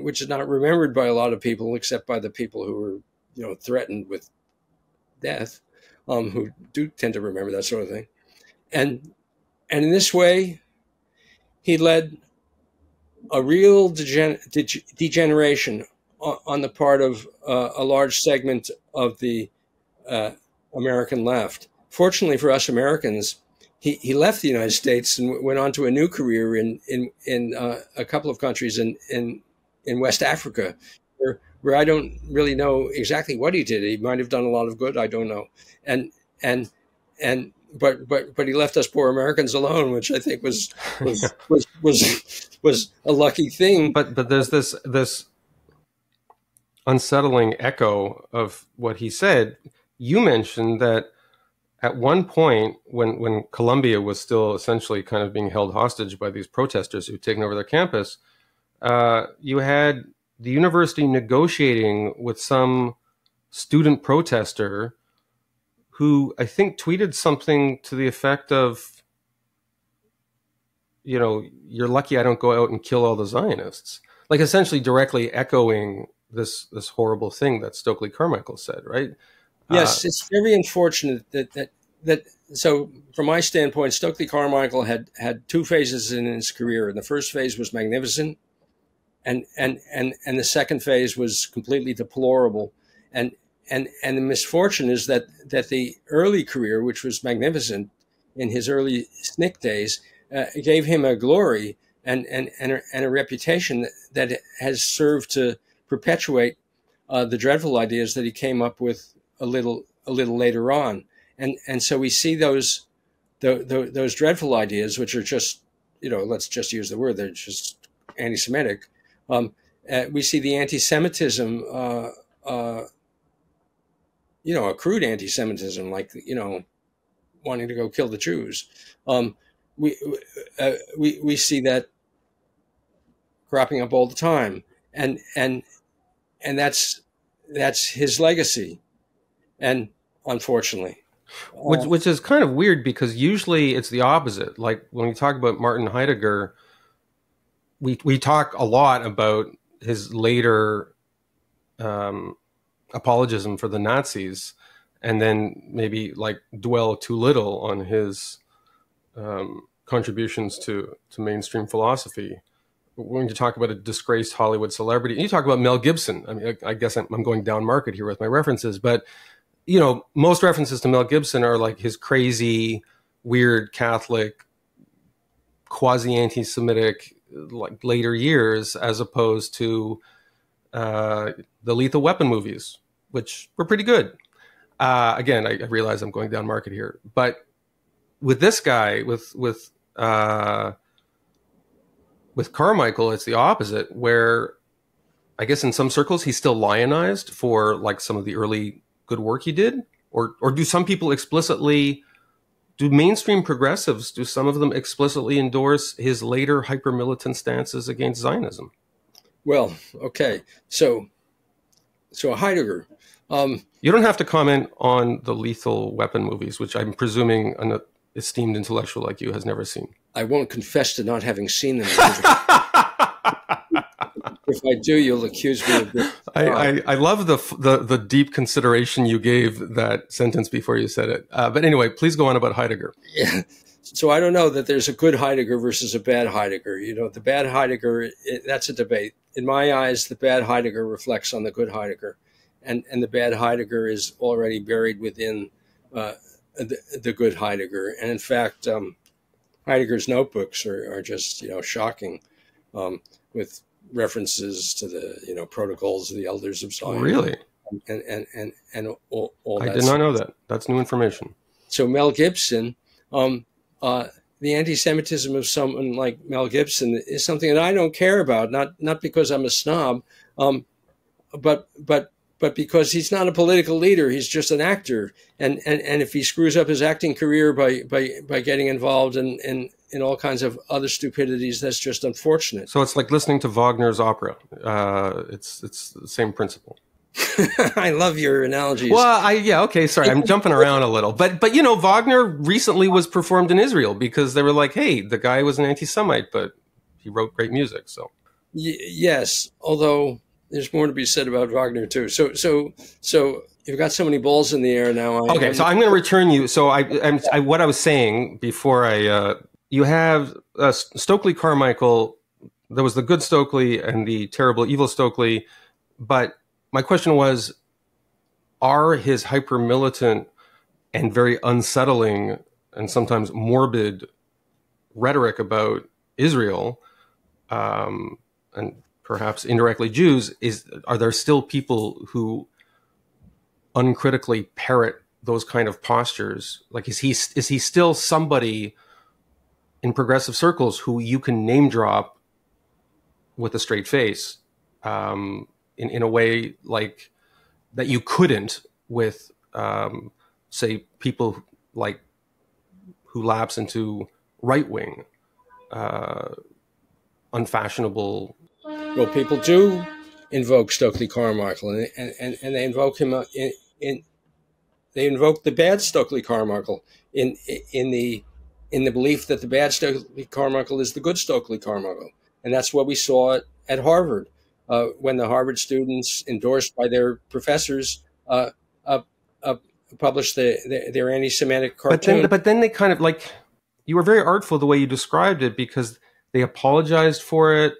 which is not remembered by a lot of people, except by the people who were threatened with death, who do tend to remember that sort of thing. And in this way, he led a real degeneration on the part of a large segment of the American left. Fortunately for us Americans, he left the United States and went on to a new career in a couple of countries in West Africa, where I don't really know exactly what he did. He might have done a lot of good. I don't know. But he left us poor Americans alone, which I think was a lucky thing. But there's this unsettling echo of what he said. You mentioned that at one point, when Columbia was still essentially kind of being held hostage by these protesters who'd taken over their campus, you had the university negotiating with some student protester who I think tweeted something to the effect of, you know, you're lucky I don't go out and kill all the Zionists. Like essentially directly echoing this horrible thing that Stokely Carmichael said, right? Yes, it's very unfortunate that so from my standpoint, Stokely Carmichael had two phases in his career, and the first phase was magnificent, and the second phase was completely deplorable, and the misfortune is that the early career, which was magnificent in his early Snick days, gave him a glory and a reputation that has served to perpetuate the dreadful ideas that he came up with a little later on, and so we see those dreadful ideas, which are just, you know, let's just use the word, they're just anti-Semitic. We see the anti-Semitism, you know, a crude anti-Semitism, like, you know, wanting to go kill the Jews. We see that cropping up all the time, and that's his legacy, and unfortunately, which is kind of weird because usually it's the opposite. Like when we talk about Martin Heidegger, we talk a lot about his later apologism for the Nazis, and then maybe like dwell too little on his contributions to mainstream philosophy. When you talk about a disgraced Hollywood celebrity, and you talk about Mel Gibson. I mean, I guess I'm going down market here with my references, but you know, most references to Mel Gibson are like his crazy, weird Catholic, quasi-anti-Semitic, like later years, as opposed to the Lethal Weapon movies, which were pretty good. Again, I realize I'm going down market here, but with this guy, with Carmichael, it's the opposite, where I guess in some circles he's still lionized for like some of the early good work he did, or do some people explicitly, do mainstream progressives, do some of them explicitly endorse his later hyper-militant stances against Zionism? Well, okay, so Heidegger. You don't have to comment on the Lethal Weapon movies, which I'm presuming an esteemed intellectual like you has never seen. I won't confess to not having seen them. If I do, you'll accuse me of this. I love the deep consideration you gave that sentence before you said it. But anyway, please go on about Heidegger. Yeah. So I don't know that there's a good Heidegger versus a bad Heidegger. You know, the bad Heidegger, that's a debate. In my eyes, the bad Heidegger reflects on the good Heidegger. And the bad Heidegger is already buried within the good Heidegger. And in fact, Heidegger's notebooks are just, you know, shocking, with references to the, you know, protocols of the elders of Zion. Really? And all I that. did not know that. That's new information. So Mel Gibson, the anti-Semitism of someone like Mel Gibson is something that I don't care about, not because I'm a snob, but because he's not a political leader. He's just an actor, and if he screws up his acting career by getting involved in all kinds of other stupidities, that's just unfortunate. So it's like listening to Wagner's opera. It's the same principle. I love your analogies. Well, okay, sorry, I'm jumping around a little, but you know, Wagner recently was performed in Israel because they were like, hey, the guy was an anti-Semite, but he wrote great music. So yes, although there's more to be said about Wagner too. So you've got so many balls in the air now. So I'm going to return you. So what I was saying before you have Stokely Carmichael. There was the good Stokely and the terrible evil Stokely, but my question was, are his hyper-militant and very unsettling and sometimes morbid rhetoric about Israel, and perhaps indirectly Jews, are there still people who uncritically parrot those kind of postures? Like, is he still somebody in progressive circles who you can name drop with a straight face, in a way like that you couldn't with, say, people like who lapse into right-wing, unfashionable. Well, people do invoke Stokely Carmichael, and they invoke him they invoke the bad Stokely Carmichael in the belief that the bad Stokely Carmichael is the good Stokely Carmichael, and that's what we saw at Harvard when the Harvard students, endorsed by their professors, published their anti-Semitic cartoon. But then they kind of, like, you were very artful the way you described it, because they apologized for it.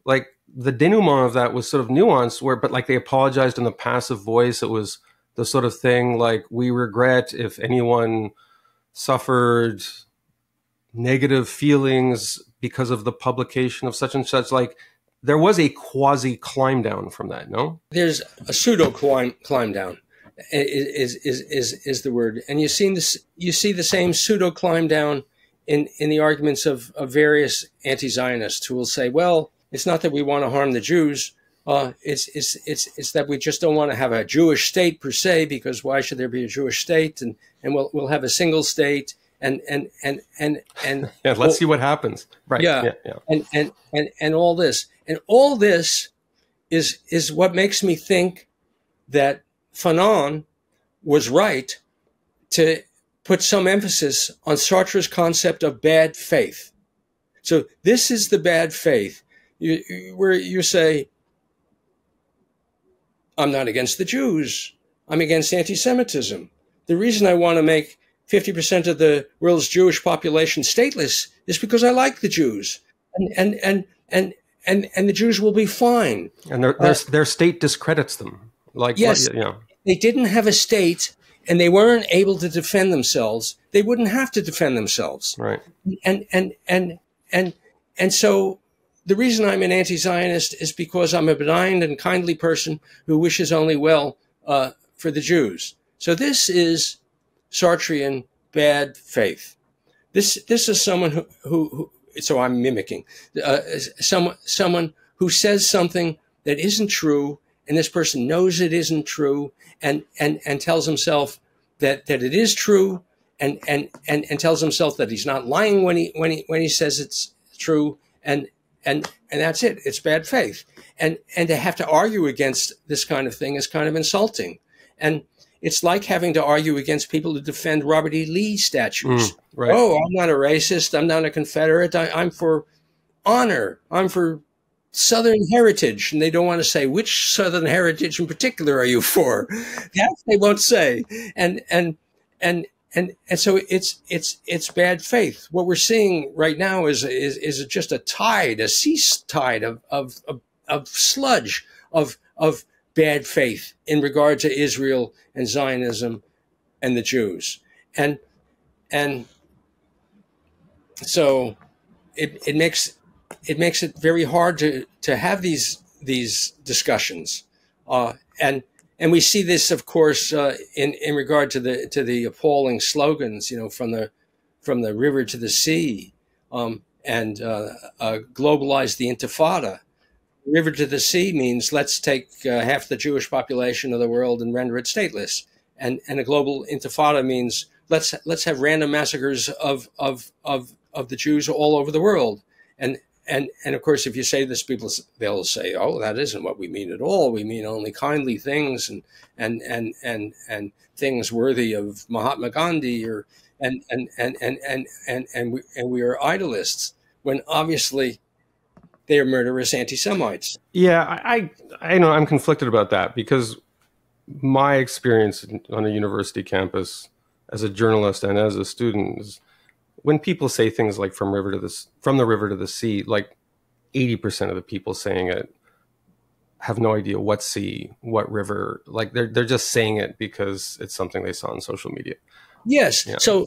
Like, the denouement of that was sort of nuanced, but like they apologized in the passive voice. It was the sort of thing like, we regret if anyone suffered negative feelings because of the publication of such and such. Like, there was a quasi climb down from that, no? There's a pseudo climb down is the word. And you see the same pseudo climb down in the arguments of various anti-Zionists who will say, well, it's not that we want to harm the Jews. It's that we just don't want to have a Jewish state per se, because why should there be a Jewish state? And we'll have a single state and yeah, let's see what happens. Right. Yeah. And all this. And all this is what makes me think that Fanon was right to put some emphasis on Sartre's concept of bad faith. So this is the bad faith where you say, I'm not against the Jews. I'm against anti-Semitism. The reason I want to make 50% of the world's Jewish population stateless is because I like the Jews, and the Jews will be fine. And their state discredits them. Like, yes, they didn't have a state, and they weren't able to defend themselves. They wouldn't have to defend themselves. Right. And so the reason I'm an anti-Zionist is because I'm a benign and kindly person who wishes only well for the Jews. So this is Sartrean bad faith. This is someone who so I'm mimicking someone who says something that isn't true, and this person knows it isn't true, and tells himself that it is true, and tells himself that he's not lying when he says it's true, and that's it. It's bad faith, and to have to argue against this kind of thing is kind of insulting, and it's like having to argue against people who defend Robert E. Lee statues. Right. Oh, I'm not a racist. I'm not a Confederate. I'm for honor. I'm for Southern heritage. And they don't want to say, which Southern heritage in particular are you for? That they won't say. And so it's bad faith. What we're seeing right now is just a tide, a cease tide of sludge, of bad faith in regard to Israel and Zionism and the Jews. And so it makes it very hard to have these discussions. And we see this, of course, in regard to the appalling slogans, from the river to the sea, and globalize the Intifada. River to the sea means let's take half the Jewish population of the world and render it stateless. And a global Intifada means let's have random massacres of the Jews all over the world. And of course, if you say this, they'll say, "Oh, that isn't what we mean at all. We mean only kindly things and things worthy of Mahatma Gandhi, and we are idealists." When obviously they are murderous anti-Semites. Yeah, I know I'm conflicted about that, because my experience on a university campus as a journalist and as a student is when people say things like from the river to the sea, like 80% of the people saying it have no idea what sea, what river. Like they're just saying it because it's something they saw on social media. Yes. Yeah. So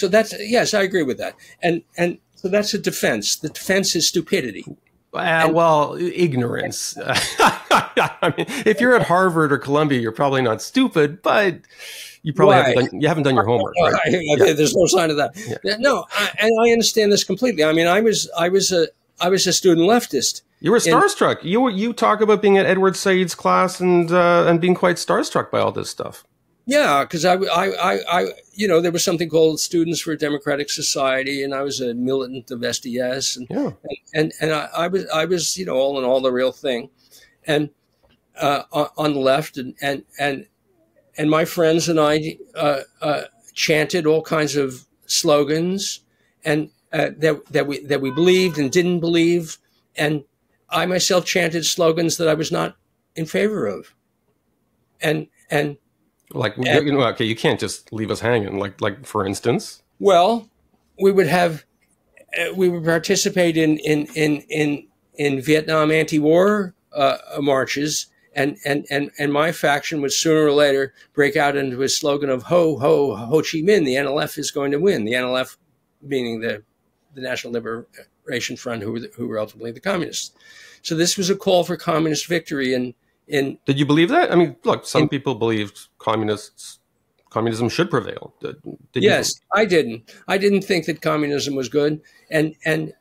that's, yes, I agree with that. And so that's a defense. The defense is stupidity. Well, ignorance. I mean, if you're at Harvard or Columbia, you're probably not stupid, but you probably haven't done your homework. Right? Yeah. There's no sign of that. Yeah. No, and I understand this completely. I mean, I was a student leftist. You were starstruck. You talk about being at Edward Said's class and being quite starstruck by all this stuff. Yeah, because there was something called Students for a Democratic Society, and I was a militant of SDS, and I was all in all the real thing, and on the left, and my friends and I chanted all kinds of slogans, and that we believed and didn't believe, and I myself chanted slogans that I was not in favor of, and like, okay, you can't just leave us hanging. Like for instance, well, we would participate in Vietnam anti-war marches, and my faction would sooner or later break out into a slogan of Ho Ho Ho Chi Minh, the NLF is going to win. The NLF meaning the National Liberation Front, who were ultimately the communists. So this was a call for communist victory. Did you believe that? I mean, look, some people believed communism should prevail. Yes, I didn't. I didn't think that communism was good, and I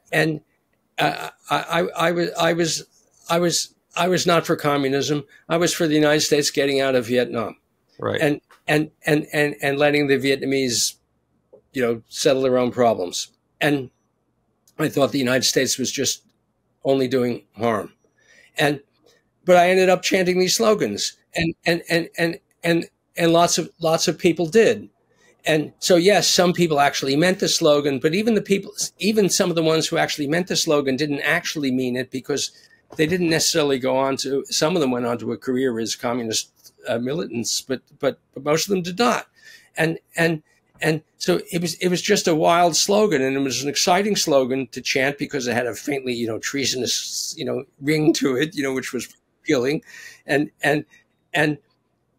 was not for communism. I was for the United States getting out of Vietnam, right? And letting the Vietnamese, settle their own problems. And I thought the United States was just only doing harm, but I ended up chanting these slogans, and lots of people did. And so, yes, some people actually meant the slogan, but even some of the ones who actually meant the slogan didn't actually mean it, because they didn't necessarily go on to, some of them went on to a career as communist militants, but most of them did not. And so it was just a wild slogan, and it was an exciting slogan to chant because it had a faintly, treasonous, ring to it, which was appealing. And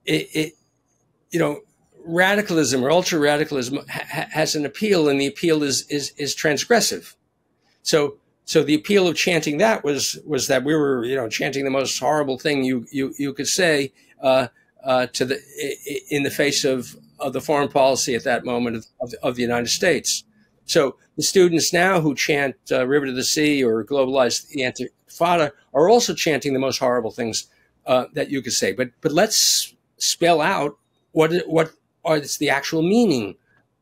it radicalism or ultra radicalism has an appeal, and the appeal is transgressive. So the appeal of chanting that was that we were, chanting the most horrible thing you could say in the face of the foreign policy at that moment of the United States. So the students now who chant River to the Sea or globalize the Antifada are also chanting the most horrible things that you could say. But let's spell out what is the actual meaning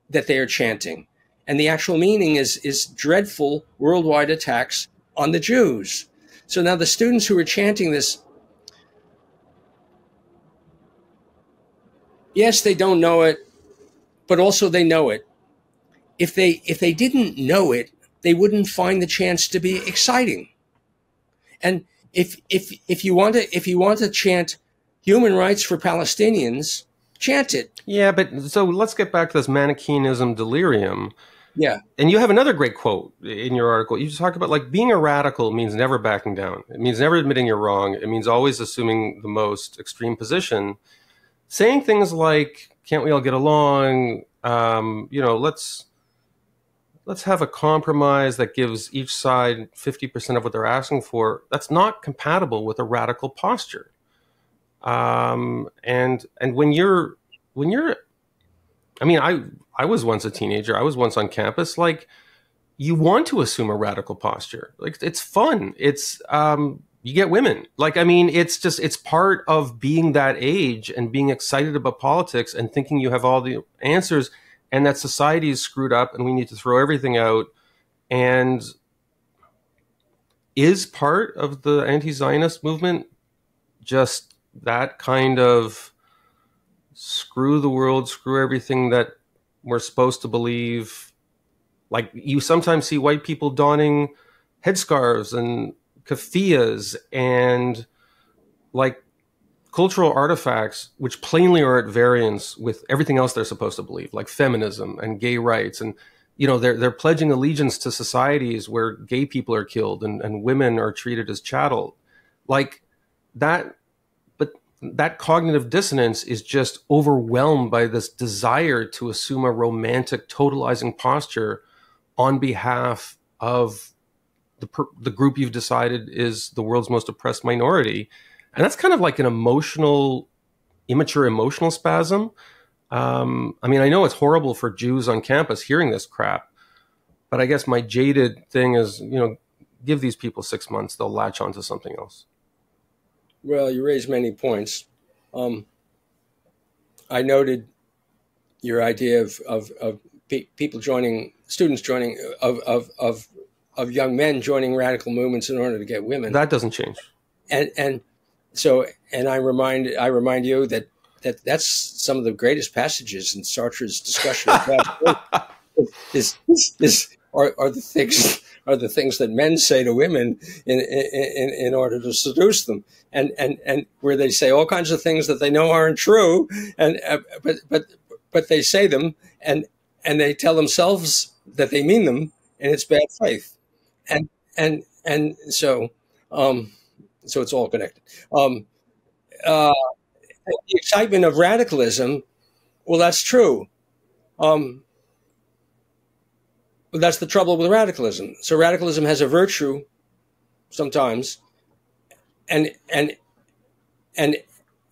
that they are chanting. And the actual meaning is dreadful worldwide attacks on the Jews. So now the students who are chanting this, yes, they don't know it, but also they know it. If they didn't know it, they wouldn't find the chants to be exciting. And if you want to chant human rights for Palestinians, chant it. Yeah, but so let's get back to this Manichaeanism delirium. Yeah. And you have another great quote in your article. You talk about, like, being a radical means never backing down. It means never admitting you're wrong. It means always assuming the most extreme position. Saying things like, can't we all get along? Let's have a compromise that gives each side 50% of what they're asking for. That's not compatible with a radical posture. And when you're, I mean, I was once a teenager. I was once on campus. Like, you want to assume a radical posture. Like, it's fun. It's, you get women. Like, I mean, it's part of being that age and being excited about politics and thinking you have all the answers and that society is screwed up and we need to throw everything out. And is part of the anti-Zionist movement just that kind of screw the world, screw everything that we're supposed to believe? Like, you sometimes see white people donning headscarves and keffiyehs and, like, cultural artifacts which plainly are at variance with everything else they're supposed to believe, like feminism and gay rights. And, they're pledging allegiance to societies where gay people are killed and women are treated as chattel. Like that. But that cognitive dissonance is just overwhelmed by this desire to assume a romantic, totalizing posture on behalf of the group you've decided is the world's most oppressed minority. And that's kind of like an immature emotional spasm. I mean, I know it's horrible for Jews on campus hearing this crap, but I guess my jaded thing is, give these people 6 months, they'll latch onto something else. Well, you raise many points. I noted your idea of people joining, students joining, of young men joining radical movements in order to get women. That doesn't change. And I remind you that that's some of the greatest passages in Sartre's discussion of class are the things that men say to women in order to seduce them, and where they say all kinds of things that they know aren't true, and but they say them, and they tell themselves that they mean them, and it's bad faith, and so it's all connected. The excitement of radicalism, well, that's true. That's the trouble with radicalism. So radicalism has a virtue sometimes, and it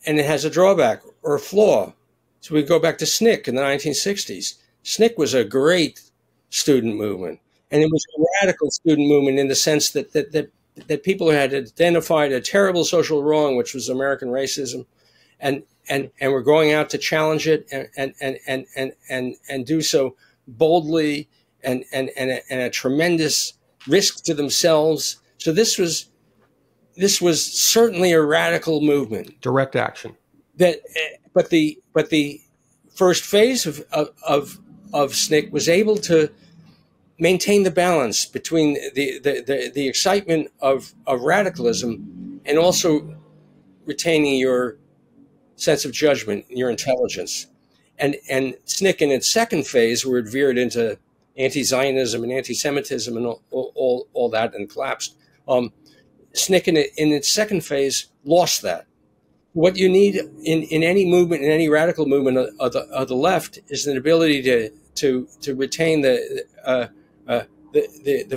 has a drawback or a flaw. So we go back to Snick in the 1960s. Snick was a great student movement, and it was a radical student movement in the sense that people had identified a terrible social wrong, which was American racism, and were going out to challenge it and do so boldly and a tremendous risk to themselves. So this was certainly a radical movement. Direct action. But the first phase of Snick was able to maintain the balance between the excitement of radicalism and also retaining your sense of judgment, your intelligence. And Snick in its second phase, where it veered into anti-Zionism and anti-Semitism and all that and collapsed, Snick in its second phase lost that. What you need in any movement, in any radical movement of the left, is an ability to retain the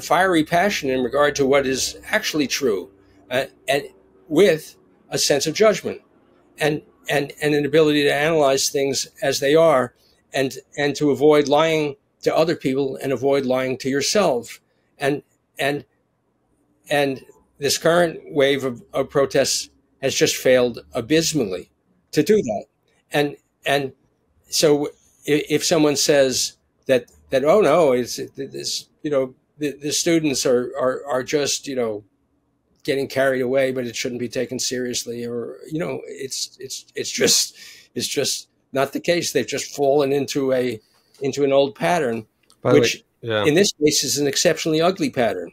fiery passion in regard to what is actually true, and with a sense of judgment, and an ability to analyze things as they are, and to avoid lying to other people and avoid lying to yourself, and this current wave of protests has just failed abysmally to do that, and so if someone says that oh no, it's this, the students are just getting carried away, but it shouldn't be taken seriously, or it's just not the case. They've just fallen into an old pattern, which in this case is an exceptionally ugly pattern.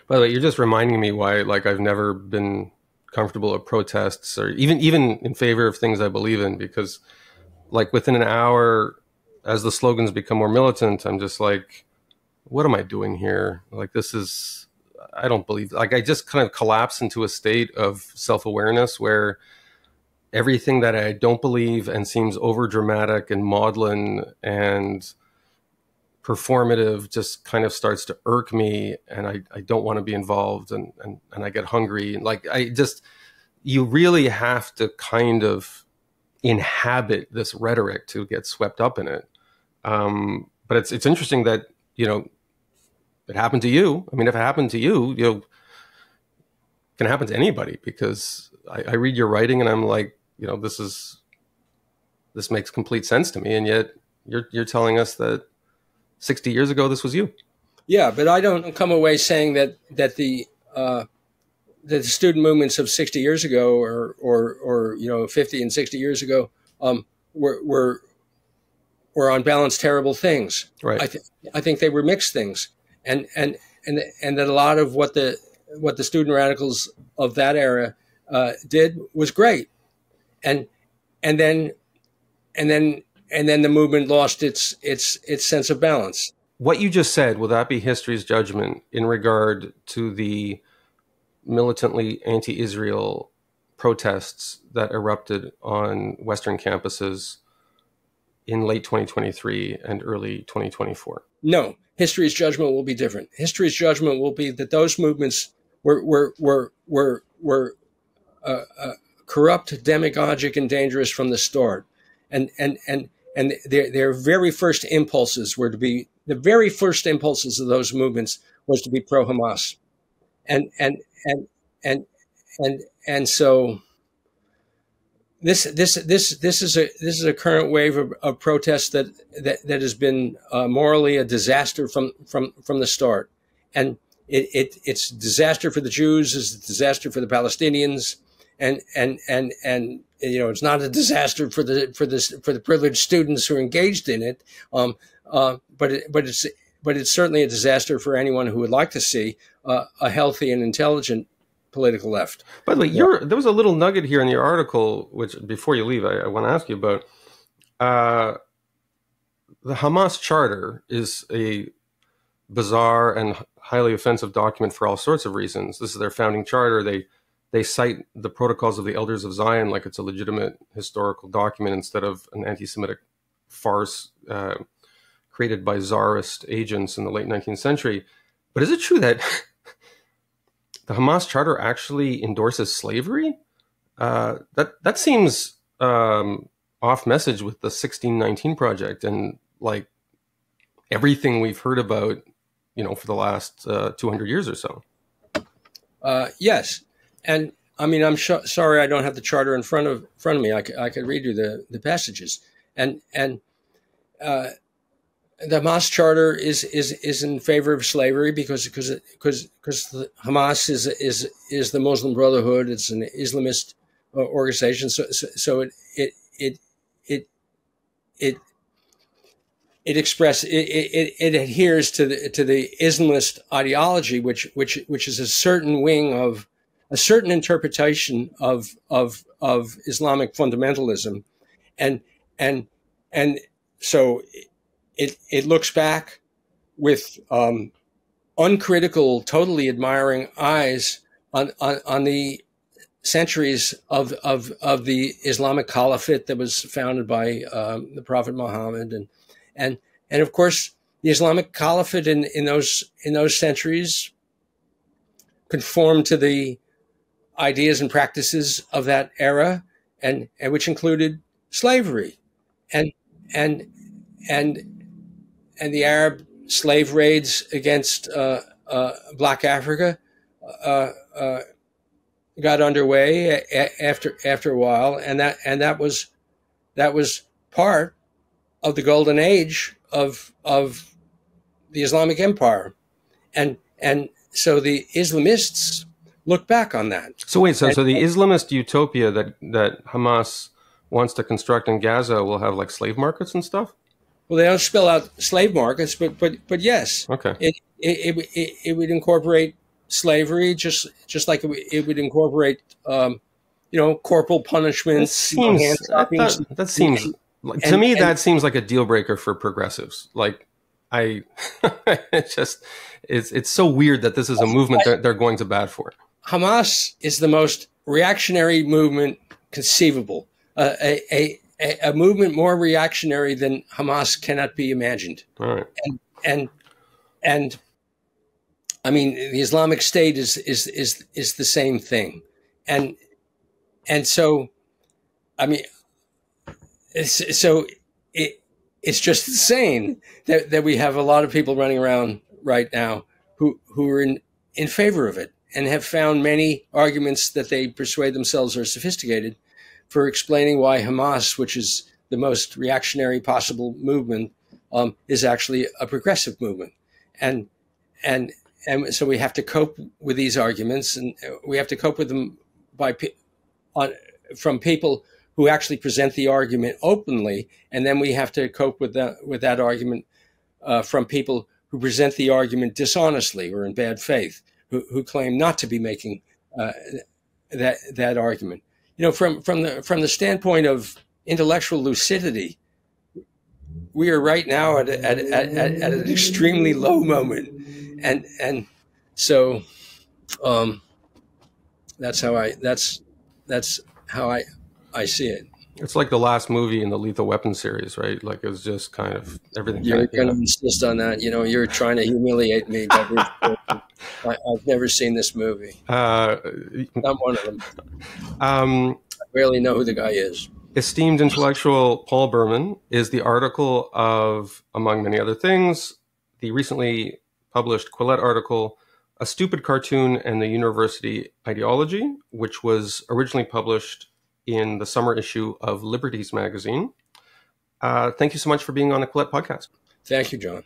By the way, you're just reminding me why I've never been comfortable at protests, or even in favor of things I believe in, because within an hour, as the slogans become more militant, I'm just like, what am I doing here? I don't believe, I just kind of collapse into a state of self-awareness where everything that I don't believe and seems over dramatic and maudlin and performative just kind of starts to irk me, and I don't want to be involved, and I get hungry. And you really have to kind of inhabit this rhetoric to get swept up in it. But it's interesting that, it happened to you. I mean, if it happened to you, it can happen to anybody, because I read your writing and I'm like, this makes complete sense to me. And yet you're telling us that 60 years ago, this was you. Yeah, but I don't come away saying that the student movements of 60 years ago or 50 and 60 years ago were on balance terrible things. Right. I think they were mixed things, and that a lot of what the student radicals of that era did was great, and then the movement lost its sense of balance. What you just said, will that be history's judgment in regard to the militantly anti-Israel protests that erupted on Western campuses in late 2023 and early 2024? No, history's judgment will be different. History's judgment will be that those movements were corrupt, demagogic, and dangerous from the start, and their very first impulses were to be, the very first impulses of those movements was to be pro-Hamas, and so this is a current wave of protest that has been morally a disaster from the start, and it's a disaster for the Jews, it's a disaster for the Palestinians, and it's not a disaster for the privileged students who are engaged in it, but it's certainly a disaster for anyone who would like to see a healthy and intelligent political left. By the way, there was a little nugget here in your article, which before you leave, I want to ask you about. The Hamas Charter is a bizarre and highly offensive document for all sorts of reasons. This is their founding charter. They cite the Protocols of the Elders of Zion like it's a legitimate historical document instead of an anti-Semitic farce created by Tsarist agents in the late 19th century. But is it true that the Hamas Charter actually endorses slavery? That seems off message with the 1619 Project and like everything we've heard about, for the last 200 years or so. Yes, and I mean, I'm sorry I don't have the charter in front of me. I could read you the passages, and the Hamas Charter is in favor of slavery because Hamas is the Muslim Brotherhood. It's an Islamist organization. So it adheres to the Islamist ideology, which is a certain wing of a certain interpretation of Islamic fundamentalism, and so. It looks back with uncritical, totally admiring eyes on the centuries of the Islamic Caliphate that was founded by the Prophet Muhammad, and of course the Islamic Caliphate in those centuries conformed to the ideas and practices of that era, and which included slavery, and the Arab slave raids against Black Africa got underway after a while, and that was part of the golden age of the Islamic Empire, and so the Islamists look back on that. So wait, so the Islamist utopia that Hamas wants to construct in Gaza will have like slave markets and stuff? Well, they don't spell out slave markets, but yes, okay. It would incorporate slavery, just like it would incorporate, corporal punishments. That seems to me that seems like a deal breaker for progressives. Like, it's so weird that this is a movement that they're going to bat for. Hamas is the most reactionary movement conceivable. A movement more reactionary than Hamas cannot be imagined. All right. And I mean, the Islamic State is the same thing. And so, I mean, it's just insane that we have a lot of people running around right now who are in favor of it and have found many arguments that they persuade themselves are sophisticated for explaining why Hamas, which is the most reactionary possible movement, is actually a progressive movement. And so we have to cope with these arguments, and we have to cope with them from people who actually present the argument openly, and then we have to cope with that argument from people who present the argument dishonestly or in bad faith, who claim not to be making that argument. From the standpoint of intellectual lucidity, we are right now at an extremely low moment, and so that's how I see it. It's like the last movie in the Lethal Weapon series, right? Like it was just kind of everything. You're going to insist on that. You're trying to humiliate me. I've never seen this movie. Not one of them. I barely know who the guy is. Esteemed intellectual Paul Berman is the article of, among many other things, the recently published Quillette article, A Stupid Cartoon and the University Ideology, which was originally published in the summer issue of Liberties magazine. Thank you so much for being on the Colette podcast. Thank you, John.